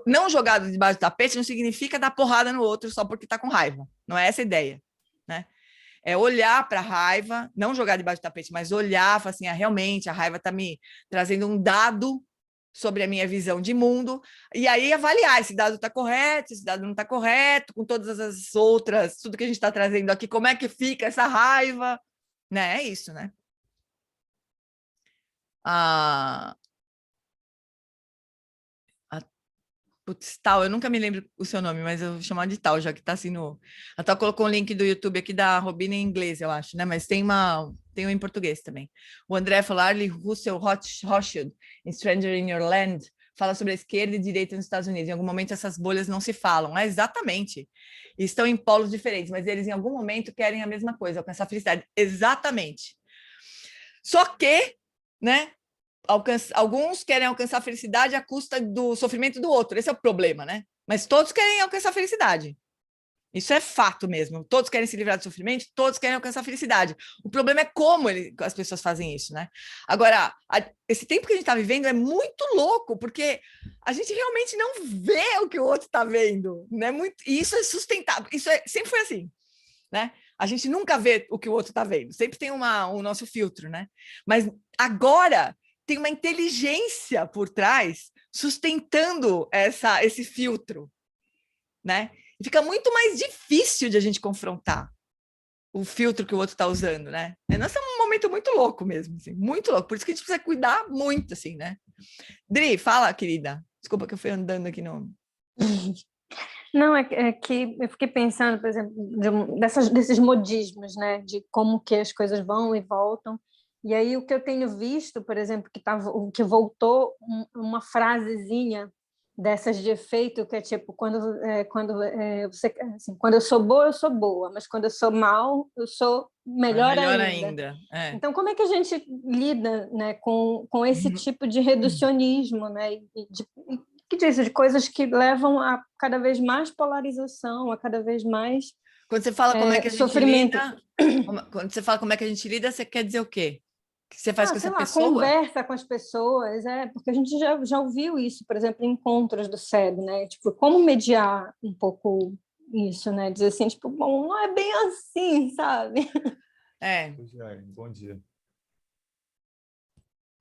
Speaker 1: não jogar debaixo do tapete não significa dar porrada no outro só porque está com raiva. Não é essa a ideia, né? É olhar para a raiva, não jogar debaixo do tapete, mas olhar, falar assim, realmente a raiva está me trazendo um dado sobre a minha visão de mundo, e aí avaliar esse dado está correto, esse dado não está correto, com todas as outras, tudo que a gente está trazendo aqui, como é que fica essa raiva, né? É isso, né? Putz, Tal, eu nunca me lembro o seu nome, mas eu vou chamar de Tal, já que está assim no... A Tal colocou um link do YouTube aqui da Robina em inglês, eu acho, né? Mas tem um em português também. O André Arlie Russell Rothschild, em Stranger in Your Land, fala sobre a esquerda e direita nos Estados Unidos. Em algum momento essas bolhas não se falam. Exatamente. Estão em polos diferentes, mas eles em algum momento querem a mesma coisa, alcançar a felicidade. Exatamente. Só que, né? Alguns querem alcançar a felicidade à custa do sofrimento do outro. Esse é o problema, né? Mas todos querem alcançar a felicidade. Isso é fato mesmo. Todos querem se livrar do sofrimento, todos querem alcançar a felicidade. O problema é como as pessoas fazem isso, né? Agora, esse tempo que a gente está vivendo é muito louco, porque a gente realmente não vê o que o outro está vendo, né? E isso é sustentável. Sempre foi assim, né? A gente nunca vê o que o outro está vendo. Sempre tem o nosso filtro, né? Mas agora tem uma inteligência por trás sustentando esse filtro, né? E fica muito mais difícil de a gente confrontar o filtro que o outro está usando, né? Nossa, é um momento muito louco mesmo, assim, muito louco. Por isso que a gente precisa cuidar muito, assim, né? Dri, fala, querida. Desculpa que eu fui andando aqui no...
Speaker 6: Não, é que eu fiquei pensando, por exemplo, desses modismos, né? De como que as coisas vão e voltam. E aí o que eu tenho visto, por exemplo, que voltou uma frasezinha dessas de efeito, que é tipo, quando eu sou boa, mas quando eu sou mal, eu sou melhor ainda. Então, como é que a gente lida, né, com esse tipo de reducionismo, né? Que diz de coisas que levam a cada vez mais polarização, a cada vez mais
Speaker 1: quando você fala como é que a gente
Speaker 6: sofrimento.
Speaker 1: Quando você fala como é que a gente lida, você quer dizer o quê? Que você faz com essa pessoa?
Speaker 6: Conversa com as pessoas, porque a gente já ouviu isso, por exemplo, em encontros do SED, né? Tipo, como mediar um pouco isso, né? Dizer assim, tipo, bom, não é bem assim, sabe?
Speaker 7: Bom dia.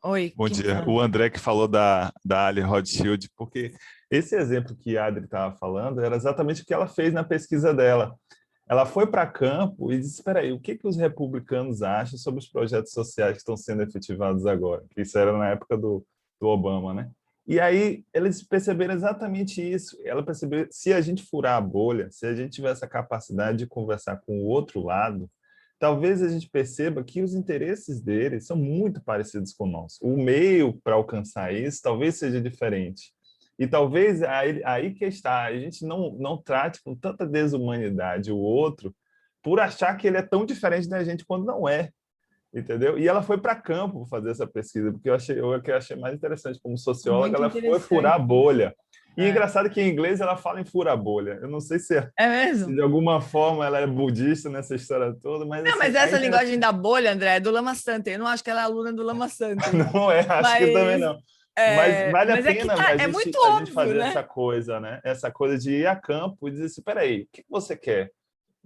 Speaker 1: Oi.
Speaker 7: Bom dia. O André que falou da Ali Rothschild, porque esse exemplo que a Adri estava falando era exatamente o que ela fez na pesquisa dela. Ela foi para campo e disse, espera aí, o que os republicanos acham sobre os projetos sociais que estão sendo efetivados agora? Que isso era na época do Obama, né? E aí eles perceberam exatamente isso. Ela percebeu, se a gente furar a bolha, se a gente tiver essa capacidade de conversar com o outro lado, talvez a gente perceba que os interesses deles são muito parecidos com o nosso. O meio para alcançar isso talvez seja diferente. E talvez aí que está, a gente não trate com tanta desumanidade o outro por achar que ele é tão diferente da gente quando não é, entendeu? E ela foi para campo fazer essa pesquisa, porque o que eu achei mais interessante como socióloga, ela foi furar a bolha. E engraçado que em inglês ela fala em furar a bolha. Eu não sei se
Speaker 1: mesmo?
Speaker 7: Se de alguma forma ela é budista nessa história toda, mas...
Speaker 1: Não,
Speaker 7: assim,
Speaker 1: mas essa linguagem da bolha, André, é do Lama Santen. Eu não acho que ela é aluna do Lama Santen.
Speaker 7: Não é, acho que também não. Mas vale a pena a gente fazer
Speaker 1: né?
Speaker 7: essa coisa, né? Essa coisa de ir a campo e dizer assim, peraí, o que você quer?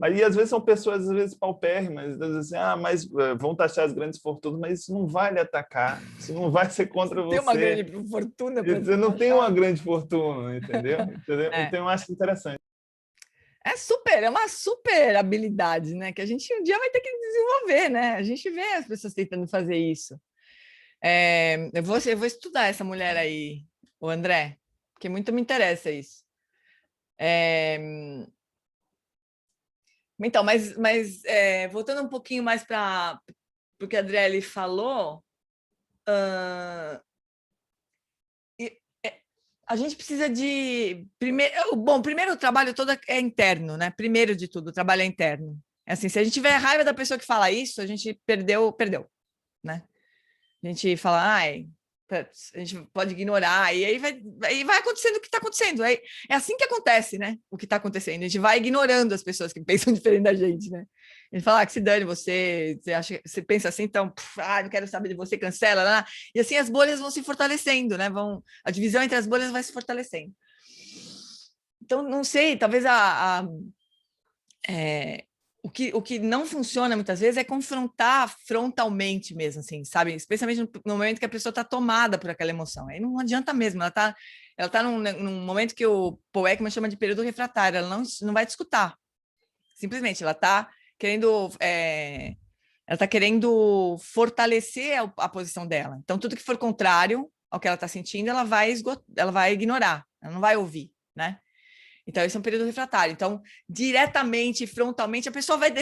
Speaker 7: Aí, às vezes, são pessoas, às vezes, paupérrimas, às vezes assim, mas vão taxar as grandes fortunas, mas isso não vai lhe atacar, isso não vai ser contra você.
Speaker 1: Tem uma grande fortuna.
Speaker 7: Você não tem uma grande fortuna, entendeu? Então, eu acho interessante.
Speaker 1: É uma super habilidade, né? Que a gente um dia vai ter que desenvolver, né? A gente vê as pessoas tentando fazer isso. Eu vou estudar essa mulher aí, o André, porque muito me interessa isso. Então, mas voltando um pouquinho mais para o que a Adriele falou, a gente precisa de... primeiro o trabalho todo é interno, né? Primeiro de tudo, o trabalho é interno. É assim, se a gente tiver raiva da pessoa que fala isso, a gente perdeu, né? A gente fala, a gente pode ignorar, e aí vai acontecendo o que está acontecendo. É assim que acontece, né? O que está acontecendo. A gente vai ignorando as pessoas que pensam diferente da gente, né? A gente fala, que se dane você acha, você pensa assim, então, não quero saber de você, cancela, né? E assim as bolhas vão se fortalecendo, né? A divisão entre as bolhas vai se fortalecendo. Então, não sei, talvez o que não funciona muitas vezes é confrontar frontalmente mesmo, assim, sabe? Especialmente no momento que a pessoa está tomada por aquela emoção. Aí não adianta mesmo, ela tá num momento que o Paul Ekman chama de período refratário, ela não vai te escutar. Simplesmente, ela está querendo fortalecer a posição dela. Então, tudo que for contrário ao que ela está sentindo, ela vai ignorar, ela não vai ouvir, né? Então, esse é um período refratário. Então, diretamente, frontalmente, a pessoa vai...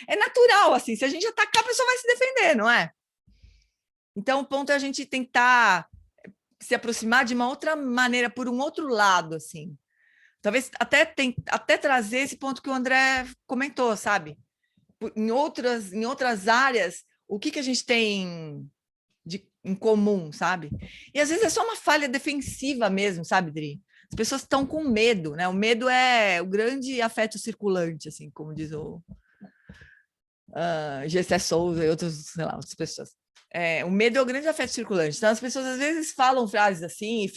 Speaker 1: É natural, assim. Se a gente atacar, a pessoa vai se defender, não é? Então, o ponto é a gente tentar se aproximar de uma outra maneira, por um outro lado, assim. Talvez até trazer esse ponto que o André comentou, sabe? Em outras áreas, o que a gente tem em comum, sabe? E, às vezes, é só uma falha defensiva mesmo, sabe, Dri? As pessoas estão com medo, né? O medo é o grande afeto circulante, assim, como diz o Gessé Souza e outras pessoas. O medo é o grande afeto circulante. Então, as pessoas às vezes falam frases assim e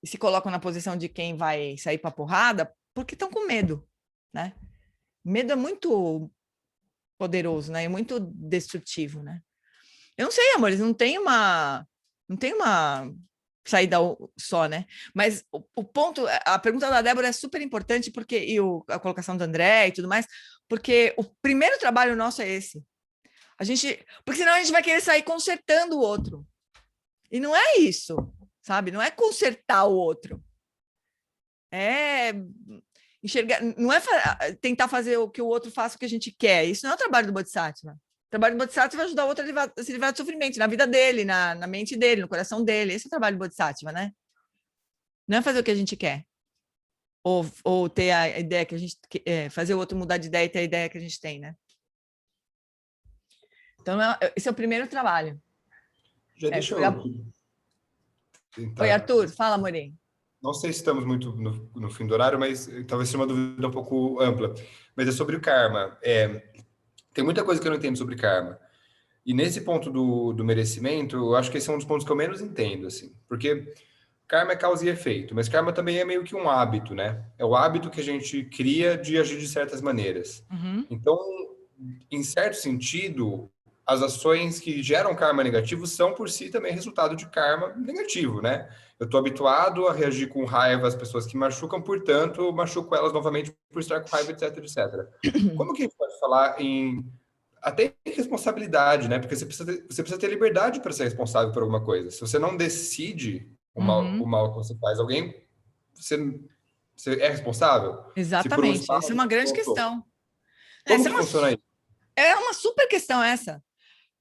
Speaker 1: se colocam na posição de quem vai sair para porrada porque estão com medo, né? Medo é muito poderoso, né? É muito destrutivo, né? Eu não sei, amores, não tem uma saída só, né? Mas o ponto, a pergunta da Débora é super importante porque a colocação do André e tudo mais, porque o primeiro trabalho nosso é esse. Porque senão a gente vai querer sair consertando o outro. E não é isso, sabe? Não é consertar o outro. É enxergar, não é tentar fazer o que o outro faça o que a gente quer. Isso não é o trabalho do Bodhisattva. O trabalho do Bodhisattva vai ajudar o outro a se livrar do sofrimento, na vida dele, na mente dele, no coração dele. Esse é o trabalho do Bodhisattva, né? Não é fazer o que a gente quer. Ou ter a ideia que a gente... fazer o outro mudar de ideia e ter a ideia que a gente tem, né? Então, esse é o primeiro trabalho.
Speaker 8: Já deixa eu...
Speaker 1: Oi, Arthur. Fala, Amorim.
Speaker 8: Não sei se estamos muito no fim do horário, mas talvez seja uma dúvida um pouco ampla. Mas é sobre o karma. Tem muita coisa que eu não entendo sobre karma. E nesse ponto do merecimento, eu acho que esse é um dos pontos que eu menos entendo, assim. Porque karma é causa e efeito, mas karma também é meio que um hábito, né? É o hábito que a gente cria de agir de certas maneiras.
Speaker 1: Uhum.
Speaker 8: Então, em certo sentido, as ações que geram karma negativo são, por si, também resultado de karma negativo, né? Eu estou habituado a reagir com raiva às pessoas que machucam, portanto, eu machuco elas novamente por estar com raiva, etc, etc. Como que a gente pode falar até em responsabilidade, né? Porque você precisa ter liberdade para ser responsável por alguma coisa. Se você não decide o mal que você faz a alguém, você é responsável?
Speaker 1: Exatamente, essa é uma grande questão.
Speaker 8: Como que funciona isso?
Speaker 1: É uma super questão essa.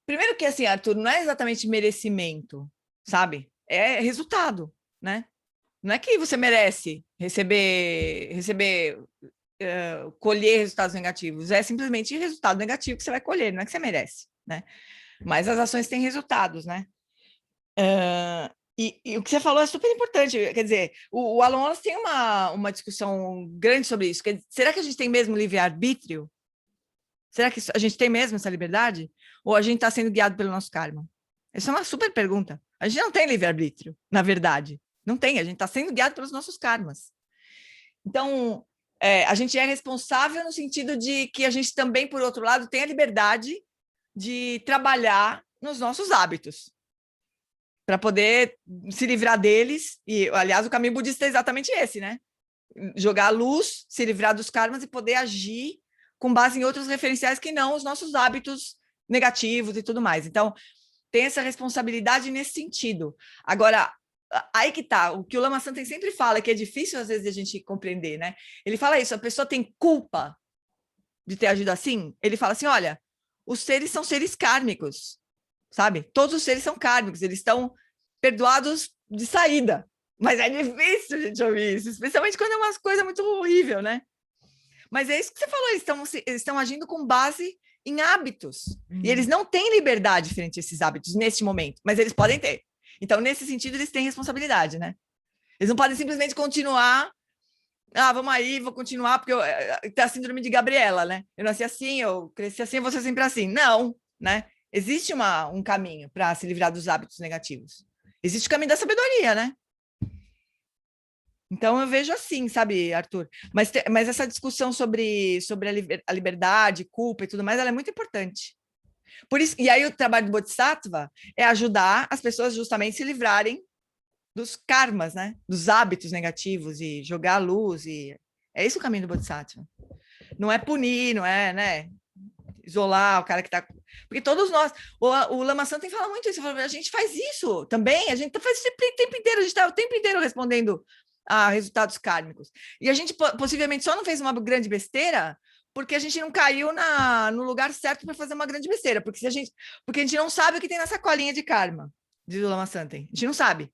Speaker 1: Primeiro que, assim, Arthur, não é exatamente merecimento, sabe? É resultado, né? Não é que você merece colher resultados negativos, é simplesmente resultado negativo que você vai colher, não é que você merece, né? Mas as ações têm resultados, né? E o que você falou é super importante, quer dizer, o Alan Wallace tem uma discussão grande sobre isso. Será que a gente tem mesmo livre-arbítrio? Será que a gente tem mesmo essa liberdade? Ou a gente está sendo guiado pelo nosso karma? Essa é uma super pergunta. A gente não tem livre-arbítrio, na verdade. Não tem, a gente está sendo guiado pelos nossos karmas. Então, a gente é responsável no sentido de que a gente também, por outro lado, tem a liberdade de trabalhar nos nossos hábitos, para poder se livrar deles. E, aliás, o caminho budista é exatamente esse, né? Jogar a luz, se livrar dos karmas e poder agir com base em outros referenciais que não os nossos hábitos negativos e tudo mais. Então, tem essa responsabilidade nesse sentido. Agora, aí que tá, o que o Lama Santen sempre fala, que é difícil às vezes a gente compreender, né? Ele fala isso, a pessoa tem culpa de ter agido assim? Ele fala assim, olha, os seres são seres kármicos, sabe? Todos os seres são kármicos, eles estão perdoados de saída. Mas é difícil a gente ouvir isso, especialmente quando é uma coisa muito horrível, né? Mas é isso que você falou, eles estão agindo com base em hábitos. E eles não têm liberdade frente a esses hábitos neste momento, mas eles podem ter. Então, nesse sentido, eles têm responsabilidade, né? Eles não podem simplesmente continuar. Vamos aí, vou continuar, porque tem a síndrome de Gabriela, né? Eu nasci assim, eu cresci assim, eu vou ser sempre assim. Não, né? Existe um caminho para se livrar dos hábitos negativos. Existe o caminho da sabedoria, né? Então, eu vejo assim, sabe, Arthur? Mas essa discussão sobre a liberdade, culpa e tudo mais, ela é muito importante. Por isso, e aí o trabalho do Bodhisattva é ajudar as pessoas justamente a se livrarem dos karmas, né? Dos hábitos negativos e jogar a luz. É esse o caminho do Bodhisattva. Não é punir, não é, né? Isolar o cara que está... Porque todos nós... O Lama Santen fala muito isso. A gente faz isso também. A gente faz isso o tempo inteiro. A gente está o tempo inteiro respondendo a resultados kármicos. E a gente possivelmente só não fez uma grande besteira porque a gente não caiu no lugar certo para fazer uma grande besteira. Porque a gente não sabe o que tem nessa colinha de karma, diz o Lama Santen. A gente não sabe.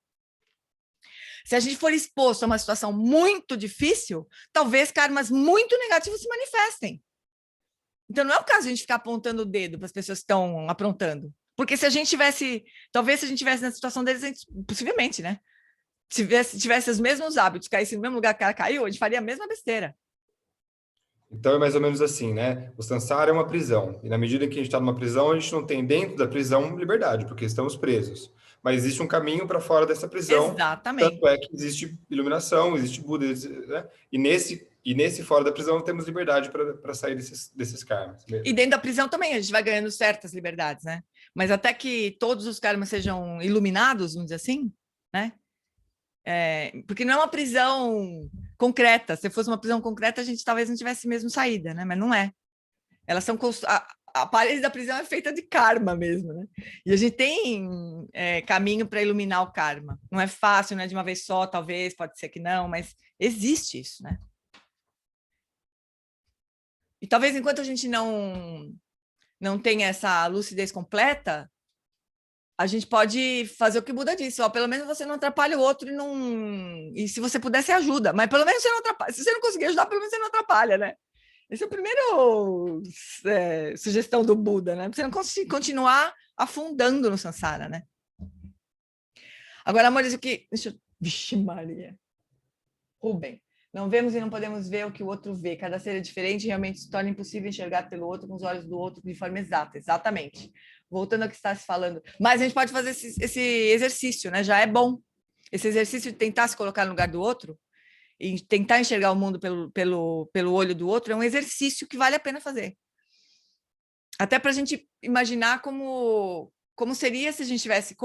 Speaker 1: Se a gente for exposto a uma situação muito difícil, talvez karmas muito negativos se manifestem. Então, não é o caso de a gente ficar apontando o dedo para as pessoas que estão aprontando. Porque se a gente tivesse... Talvez se a gente tivesse na situação deles, possivelmente, né? Se tivesse os mesmos hábitos, caísse no mesmo lugar que ela caiu, a gente faria a mesma besteira.
Speaker 8: Então, é mais ou menos assim, né? O samsara é uma prisão. E na medida em que a gente está numa prisão, a gente não tem dentro da prisão liberdade, porque estamos presos. Mas existe um caminho para fora dessa prisão.
Speaker 1: Exatamente.
Speaker 8: Tanto é que existe iluminação, existe Buda, né? E nesse fora da prisão temos liberdade para sair desses karmas.
Speaker 1: E dentro da prisão também a gente vai ganhando certas liberdades, né? Mas até que todos os karmas sejam iluminados, vamos dizer assim, né? Porque não é uma prisão concreta. Se fosse uma prisão concreta, a gente talvez não tivesse mesmo saída, né? Mas não é. Elas são a parede da prisão é feita de karma mesmo, né? E a gente tem caminho para iluminar o karma. Não é fácil, não é de uma vez só, talvez, pode ser que não, mas existe isso, né? E talvez enquanto a gente não tenha essa lucidez completa, a gente pode fazer o que o Buda disse, pelo menos você não atrapalha o outro e se você puder, você ajuda. Mas pelo menos você não atrapalha. Se você não conseguir ajudar, pelo menos você não atrapalha, né? Esse é o primeiro sugestão do Buda, né? Você não continuar afundando no samsara, né? Agora, amores, o que... Vixe Maria. Rubem. Não vemos e não podemos ver o que o outro vê. Cada ser é diferente e realmente se torna impossível enxergar pelo outro com os olhos do outro de forma exata. Exatamente. Voltando ao que está se falando. Mas a gente pode fazer esse exercício, né? Já é bom. Esse exercício de tentar se colocar no lugar do outro e tentar enxergar o mundo pelo olho do outro é um exercício que vale a pena fazer. Até para a gente imaginar como seria se a gente tivesse...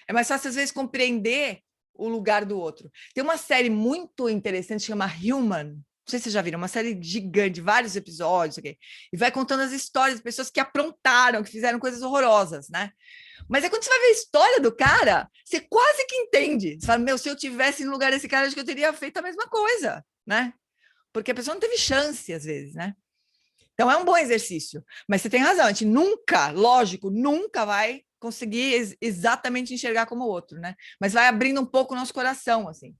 Speaker 1: É mais fácil, às vezes, compreender o lugar do outro. Tem uma série muito interessante, chama Human. Não sei se vocês já viram, uma série gigante, vários episódios, okay? E vai contando as histórias de pessoas que aprontaram, que fizeram coisas horrorosas, né? Mas é quando você vai ver a história do cara, você quase que entende. Você fala, meu, se eu tivesse no lugar desse cara, acho que eu teria feito a mesma coisa, né? Porque a pessoa não teve chance, às vezes, né? Então, é um bom exercício. Mas você tem razão, a gente nunca, lógico, nunca vai conseguir exatamente enxergar como o outro, né? Mas vai abrindo um pouco o nosso coração, assim.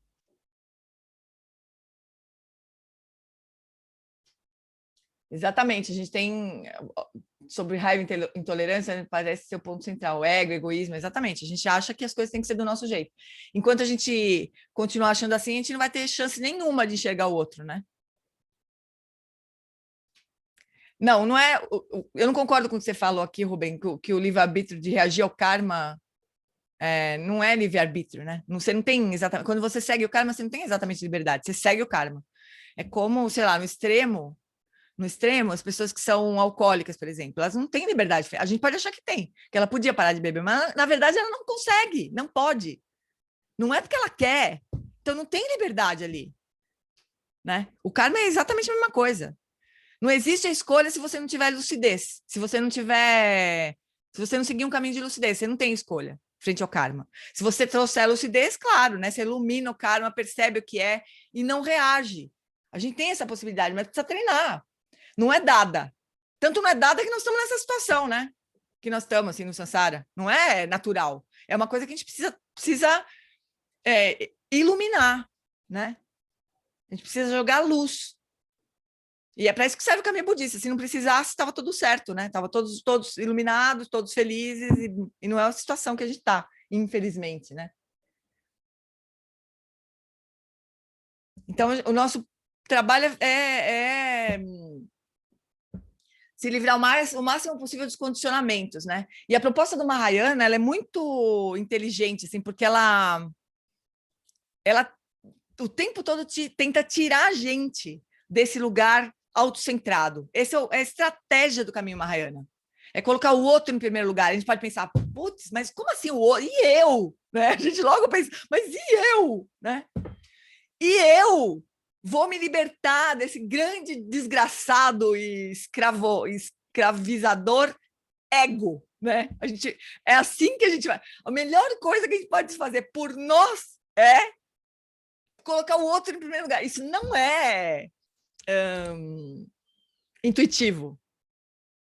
Speaker 1: Exatamente, a gente tem, sobre raiva e intolerância, parece ser o ponto central, o ego, o egoísmo, exatamente, a gente acha que as coisas têm que ser do nosso jeito. Enquanto a gente continuar achando assim, a gente não vai ter chance nenhuma de enxergar o outro, né? Não, não é, eu não concordo com o que você falou aqui, Rubem, que o livre-arbítrio de reagir ao karma não é livre-arbítrio, né? Você não tem exatamente, quando você segue o karma, você não tem exatamente liberdade, você segue o karma. É como, sei lá, no extremo, as pessoas que são alcoólicas, por exemplo, elas não têm liberdade. A gente pode achar que tem, que ela podia parar de beber, mas na verdade ela não consegue, não pode. Não é porque ela quer, então não tem liberdade ali, né? O karma é exatamente a mesma coisa. Não existe a escolha se você não tiver lucidez. Se você não seguir um caminho de lucidez, você não tem escolha frente ao karma. Se você trouxer a lucidez, claro, né? Você ilumina o karma, percebe o que é e não reage. A gente tem essa possibilidade, mas precisa treinar. Não é dada. Tanto não é dada que nós estamos nessa situação, né? Que nós estamos, assim, no Sansara. Não é natural. É uma coisa que a gente precisa iluminar, né? A gente precisa jogar luz. E é para isso que serve o caminho budista. Se não precisasse, estava tudo certo, né? Estava todos iluminados, todos felizes, e não é a situação que a gente está, infelizmente, né? Então, o nosso trabalho é se livrar o máximo possível dos condicionamentos, né? E a proposta do Mahayana, ela é muito inteligente, assim, porque ela o tempo todo tenta tirar a gente desse lugar autocentrado. Essa é a estratégia do caminho Mahayana. É colocar o outro em primeiro lugar. A gente pode pensar, putz, mas como assim o outro? E eu? Né? A gente logo pensa, mas e eu? Né? E eu vou me libertar desse grande desgraçado e escravizador ego. Né? É assim que a gente vai. A melhor coisa que a gente pode fazer por nós é colocar o outro em primeiro lugar. Isso não é intuitivo.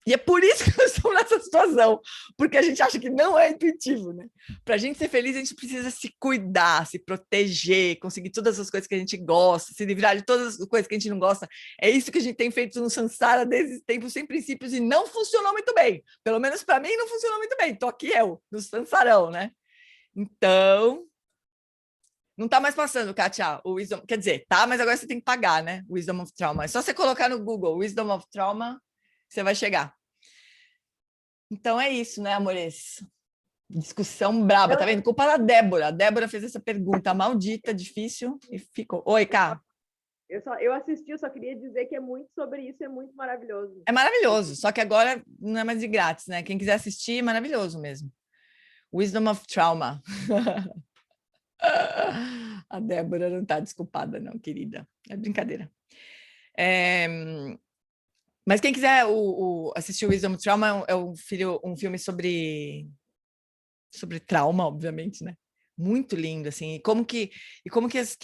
Speaker 1: E é por isso que nós estamos nessa situação, porque a gente acha que não é intuitivo, né? Para a gente ser feliz, a gente precisa se cuidar, se proteger, conseguir todas as coisas que a gente gosta, se livrar de todas as coisas que a gente não gosta. É isso que a gente tem feito no Sansara desde tempos sem princípios e não funcionou muito bem. Pelo menos para mim não funcionou muito bem. Estou aqui eu, no Sansarão, né? Então, não está mais passando, Kátia, o Wisdom... Quer dizer, tá, mas agora você tem que pagar, né? Wisdom of Trauma. É só você colocar no Google Wisdom of Trauma, você vai chegar. Então é isso, né, amores? Discussão braba, tá vendo? Culpa da Débora. A Débora fez essa pergunta maldita, difícil, e ficou. Oi, Ká.
Speaker 2: Eu assisti, eu só queria dizer que é muito sobre isso, é muito maravilhoso.
Speaker 1: É maravilhoso, só que agora não é mais de grátis, né? Quem quiser assistir, é maravilhoso mesmo. Wisdom of Trauma. A Débora não está desculpada, não, querida. É brincadeira. Mas quem quiser assistir o Wisdom of Trauma é um filme sobre trauma, obviamente, né? Muito lindo, assim. E como que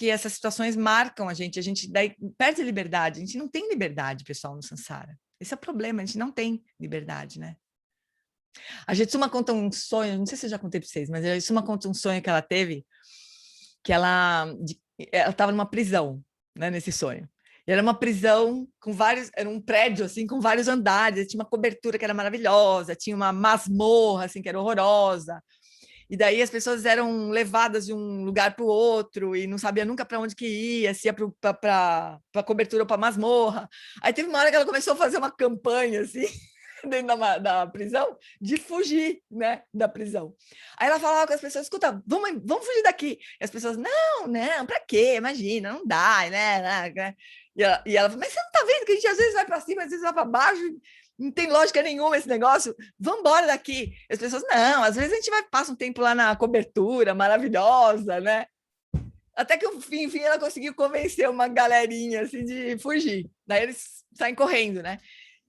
Speaker 1: essas situações marcam a gente daí perde a liberdade. A gente não tem liberdade, pessoal, no Sansara. Esse é o problema, a gente não tem liberdade, né? A Jetsuma conta um sonho, não sei se eu já contei para vocês, mas a Jetsuma conta um sonho que ela teve, que ela estava numa prisão, né, nesse sonho. E era uma prisão com era um prédio assim com vários andares, tinha uma cobertura que era maravilhosa, tinha uma masmorra assim que era horrorosa. E daí as pessoas eram levadas de um lugar para o outro e não sabia nunca para onde que ia, se ia para a cobertura ou para a masmorra. Aí teve uma hora que ela começou a fazer uma campanha assim dentro da prisão, de fugir, né, da prisão. Aí ela falava com as pessoas, escuta, vamos fugir daqui. E as pessoas, não, para quê? Imagina, não dá, né? E ela falou, mas você não tá vendo que a gente às vezes vai para cima, às vezes vai para baixo, não tem lógica nenhuma esse negócio, vamos embora daqui. E as pessoas, não, às vezes a gente passa um tempo lá na cobertura, maravilhosa, né? Até que, enfim, ela conseguiu convencer uma galerinha, assim, de fugir. Daí eles saem correndo, né?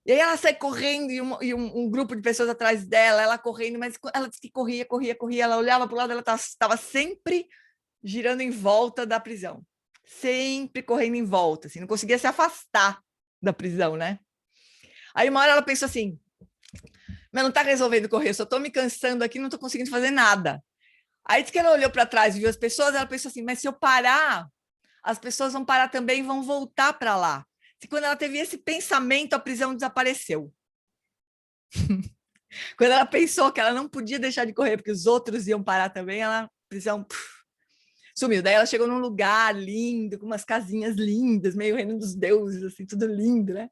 Speaker 1: E aí ela sai correndo e um grupo de pessoas atrás dela, ela correndo, mas ela disse que corria, ela olhava para o lado, ela estava sempre girando em volta da prisão. Sempre correndo em volta, assim, não conseguia se afastar da prisão, né? Aí uma hora ela pensou assim, mas não está resolvendo correr, eu só estou me cansando aqui, não estou conseguindo fazer nada. Aí disse que ela olhou para trás e viu as pessoas, ela pensou assim, mas se eu parar, as pessoas vão parar também e vão voltar para lá. E quando ela teve esse pensamento, a prisão desapareceu. Quando ela pensou que ela não podia deixar de correr, porque os outros iam parar também, a prisão sumiu. Daí ela chegou num lugar lindo, com umas casinhas lindas, meio reino dos deuses, assim, tudo lindo, né?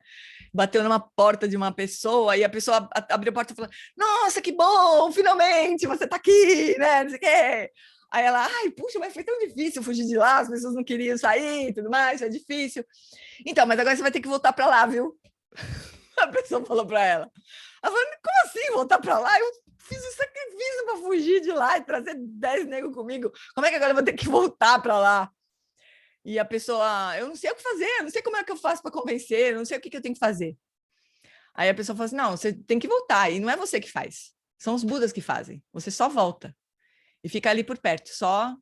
Speaker 1: Bateu numa porta de uma pessoa, e a pessoa abriu a porta e falou, nossa, que bom, finalmente você tá aqui, né? Não sei o quê. Aí ela, ai, puxa, mas foi tão difícil fugir de lá, as pessoas não queriam sair e tudo mais, foi difícil. Então, mas agora você vai ter que voltar para lá, viu? A pessoa falou para ela. Ela falou, como assim voltar para lá? Eu fiz um sacrifício para fugir de lá e trazer 10 negros comigo. Como é que agora eu vou ter que voltar para lá? E a pessoa, eu não sei o que fazer, eu não sei como é que eu faço para convencer, eu não sei o que eu tenho que fazer. Aí a pessoa falou assim, não, você tem que voltar, e não é você que faz, são os Budas que fazem, você só volta e fica ali por perto, só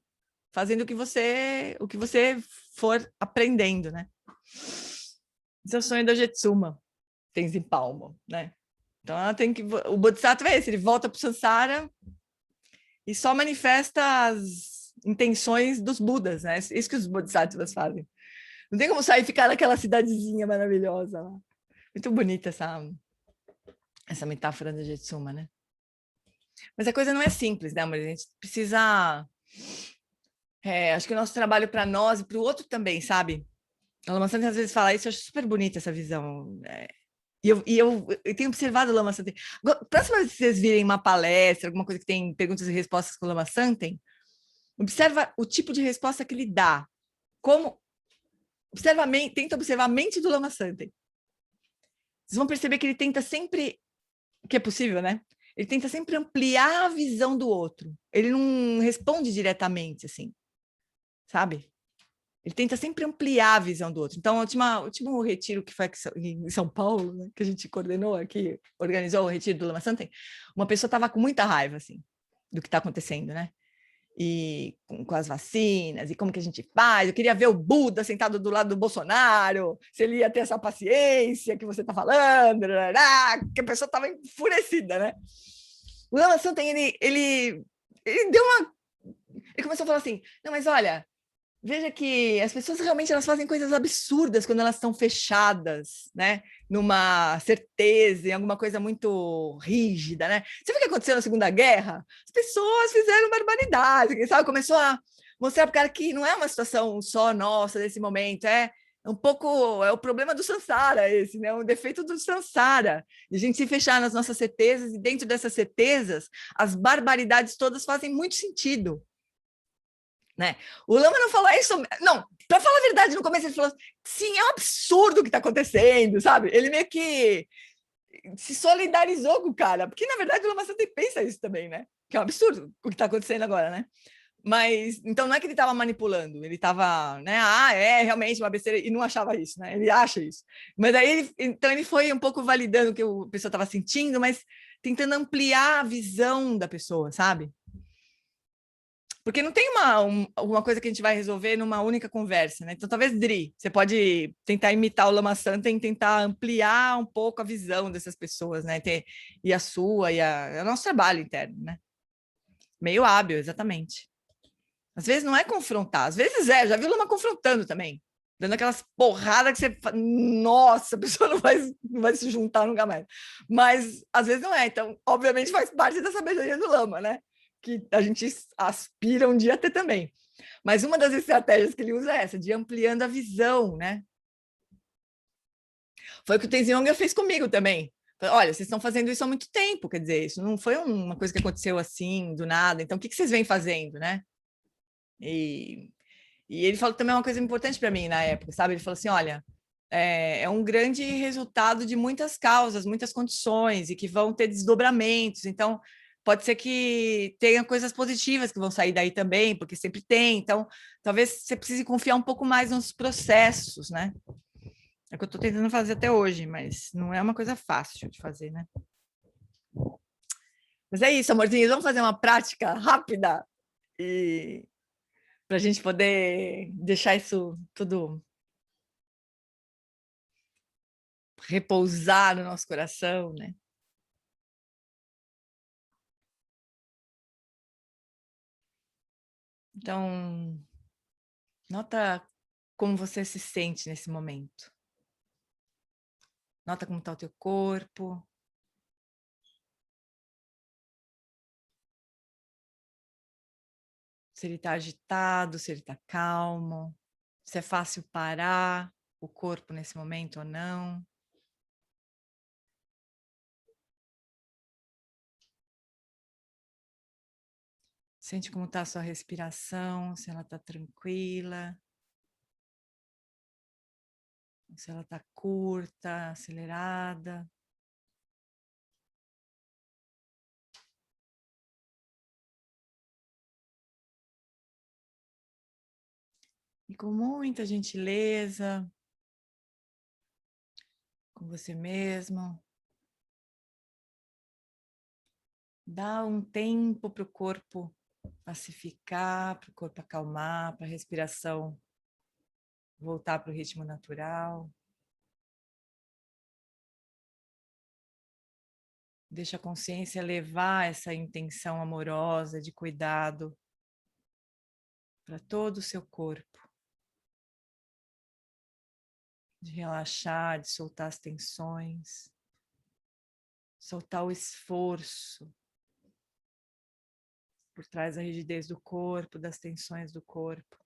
Speaker 1: fazendo o que você for aprendendo, né? Esse é o sonho da Jetsuma, Tenzin Palmo, né? Então ela tem que, o Bodhisattva é esse, ele volta para o Sansara e só manifesta as intenções dos Budas, né? Isso que os Bodhisattvas fazem. Não tem como sair e ficar naquela cidadezinha maravilhosa lá. Muito bonita essa metáfora da Jetsuma, né? Mas a coisa não é simples, né, amor? A gente precisa... acho que o nosso trabalho para nós e para o outro também, sabe? A Lama Santen às vezes fala isso, eu acho super bonita essa visão. E eu tenho observado o Lama Santen. Próxima vez que vocês virem uma palestra, alguma coisa que tem perguntas e respostas com o Lama Santen, observa o tipo de resposta que ele dá. Tenta observar a mente do Lama Santen. Vocês vão perceber que ele tenta sempre, que é possível, né? Ele tenta sempre ampliar a visão do outro. Ele não responde diretamente, assim, sabe? Ele tenta sempre ampliar a visão do outro. Então, o último retiro que foi aqui em São Paulo, né, que a gente coordenou aqui, organizou o retiro do Lama Santen, uma pessoa estava com muita raiva, assim, do que está acontecendo, né? E com as vacinas, e como que a gente faz. Eu queria ver o Buda sentado do lado do Bolsonaro, se ele ia ter essa paciência que você está falando, que a pessoa estava enfurecida, né? O Lama Santen, ele deu uma... Ele começou a falar assim, não, mas olha, veja que as pessoas realmente elas fazem coisas absurdas quando elas estão fechadas, né? Numa certeza, em alguma coisa muito rígida, né? Você viu o que aconteceu na Segunda Guerra? As pessoas fizeram barbaridade, sabe? Começou a mostrar para o cara que não é uma situação só nossa nesse momento, é um pouco, é o problema do Sansara esse, né? Um defeito do Sansara, de a gente se fechar nas nossas certezas e dentro dessas certezas, as barbaridades todas fazem muito sentido. Né? O Lama não falou isso, não, para falar a verdade, no começo ele falou, sim, é um absurdo o que está acontecendo, sabe? Ele meio que se solidarizou com o cara, porque na verdade o Lama Santen pensa isso também, né? Que é um absurdo o que está acontecendo agora, né? Mas, então não é que ele estava manipulando, ele estava, né? É realmente uma besteira, e não achava isso, né? Ele acha isso. Mas aí, então ele foi um pouco validando o que a pessoa estava sentindo, mas tentando ampliar a visão da pessoa, sabe? Porque não tem uma coisa que a gente vai resolver numa única conversa, né? Então, talvez, Dri, você pode tentar imitar o Lama Santen e tentar ampliar um pouco a visão dessas pessoas, né? E a sua, é o nosso trabalho interno, né? Meio hábil, exatamente. Às vezes não é confrontar, às vezes já viu o Lama confrontando também, dando aquelas porradas que você fala, nossa, a pessoa não vai se juntar nunca mais. Mas, às vezes, não é. Então, obviamente, faz parte da sabedoria do Lama, né? Que a gente aspira um dia a ter também. Mas uma das estratégias que ele usa é essa, de ampliando a visão, né? Foi o que o Tenzin Wangyal fez comigo também. Olha, vocês estão fazendo isso há muito tempo, quer dizer, isso não foi uma coisa que aconteceu assim, do nada, então o que vocês vêm fazendo, né? E ele falou também uma coisa importante para mim na época, sabe? Ele falou assim, olha, é um grande resultado de muitas causas, muitas condições, e que vão ter desdobramentos. Então, pode ser que tenha coisas positivas que vão sair daí também, porque sempre tem. Então, talvez você precise confiar um pouco mais nos processos, né? É o que eu estou tentando fazer até hoje, mas não é uma coisa fácil de fazer, né? Mas é isso, amorzinhos, vamos fazer uma prática rápida e para a gente poder deixar isso tudo repousar no nosso coração, né? Então, nota como você se sente nesse momento. Nota como está o teu corpo. Se ele está agitado, se ele está calmo. Se é fácil parar o corpo nesse momento ou não. Sente como está a sua respiração, se ela está tranquila. Se ela está curta, acelerada. E com muita gentileza, com você mesmo, dá um tempo para o corpo pacificar, para o corpo acalmar, para a respiração voltar para o ritmo natural. Deixa a consciência levar essa intenção amorosa de cuidado para todo o seu corpo. De relaxar, de soltar as tensões, soltar o esforço por trás da rigidez do corpo, das tensões do corpo.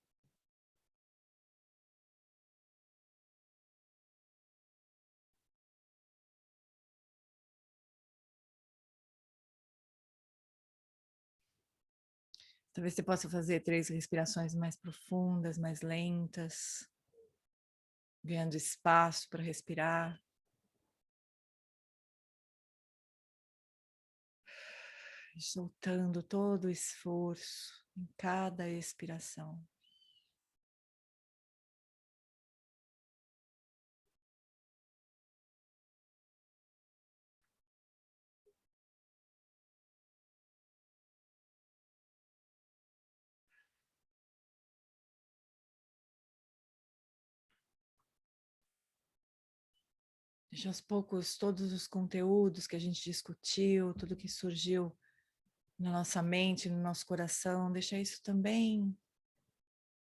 Speaker 1: Talvez você possa fazer 3 respirações mais profundas, mais lentas, ganhando espaço para respirar. Soltando todo o esforço em cada expiração. Deixa aos poucos todos os conteúdos que a gente discutiu, tudo que surgiu na nossa mente, no nosso coração, deixa isso também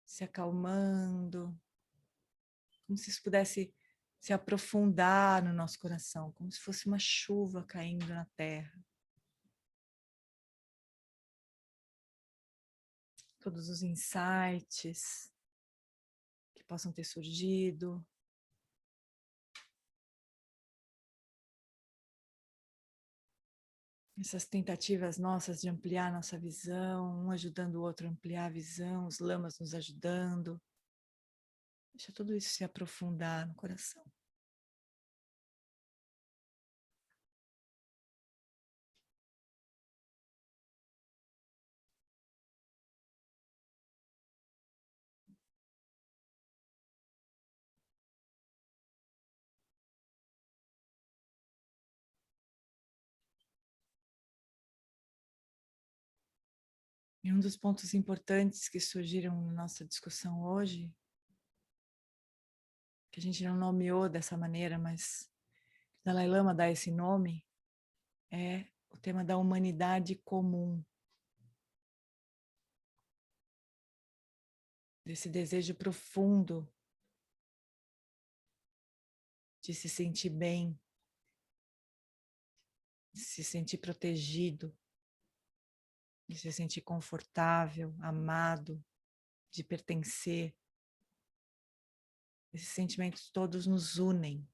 Speaker 1: se acalmando, como se isso pudesse se aprofundar no nosso coração, como se fosse uma chuva caindo na terra. Todos os insights que possam ter surgido. Essas tentativas nossas de ampliar nossa visão, um ajudando o outro a ampliar a visão, os lamas nos ajudando. Deixa tudo isso se aprofundar no coração. E um dos pontos importantes que surgiram na nossa discussão hoje, que a gente não nomeou dessa maneira, mas Dalai Lama dá esse nome, é o tema da humanidade comum. Desse desejo profundo de se sentir bem, de se sentir protegido, de se sentir confortável, amado, de pertencer. Esses sentimentos todos nos unem.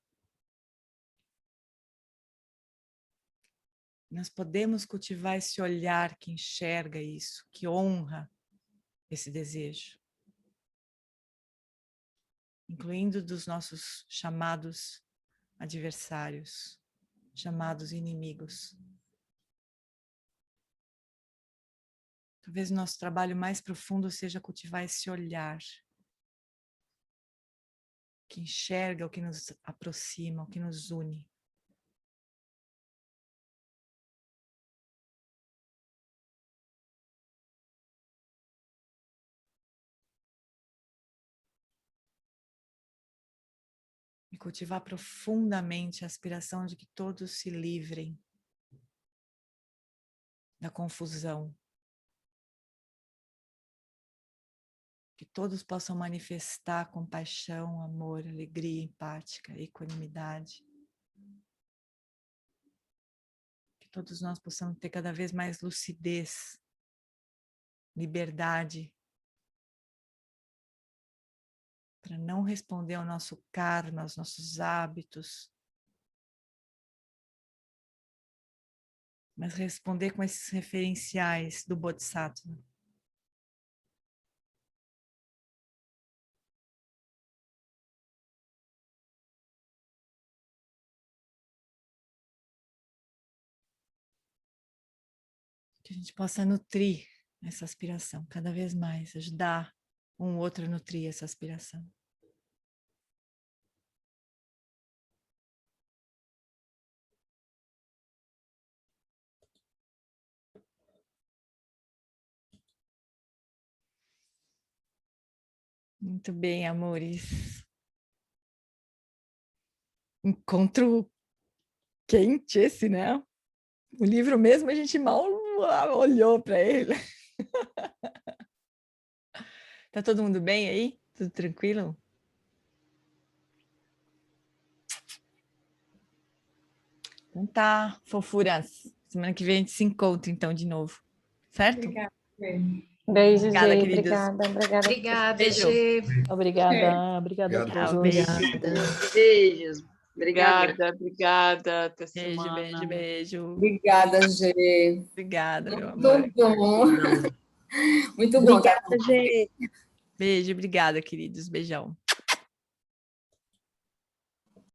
Speaker 1: Nós podemos cultivar esse olhar que enxerga isso, que honra esse desejo. incluindo dos nossos chamados adversários, chamados inimigos. Talvez o nosso trabalho mais profundo seja cultivar esse olhar que enxerga o que nos aproxima, o que nos une. E cultivar profundamente a aspiração de que todos se livrem da confusão. Que todos possam manifestar compaixão, amor, alegria empática, equanimidade. Que todos nós possamos ter cada vez mais lucidez, liberdade, para não responder ao nosso karma, aos nossos hábitos, mas responder com esses referenciais do Bodhisattva. Que a gente possa nutrir essa aspiração cada vez mais, ajudar um outro a nutrir essa aspiração. Muito bem, amores. Encontro quente esse, né? O livro mesmo a gente mal olhou para ele. Tá todo mundo bem aí? Tudo tranquilo? Então tá, fofuras. Semana que vem a gente se encontra então de novo. Certo?
Speaker 6: Obrigada. Beijo,
Speaker 1: Obrigada,
Speaker 6: Gê.
Speaker 1: queridos.
Speaker 6: Obrigada.
Speaker 9: Obrigada,
Speaker 1: Beijo.
Speaker 9: Gê.
Speaker 5: Obrigada, obrigada a
Speaker 8: Obrigado.
Speaker 5: todos.
Speaker 1: Beijo.
Speaker 10: Beijos. Obrigada.
Speaker 9: Obrigada. Até
Speaker 1: Beijo,
Speaker 9: semana.
Speaker 1: beijo, beijo.
Speaker 11: Obrigada, Gê.
Speaker 1: Obrigada, meu amor.
Speaker 11: Muito bom. Muito bom.
Speaker 3: Obrigada, Gê.
Speaker 1: Beijo, obrigada, queridos. Beijão.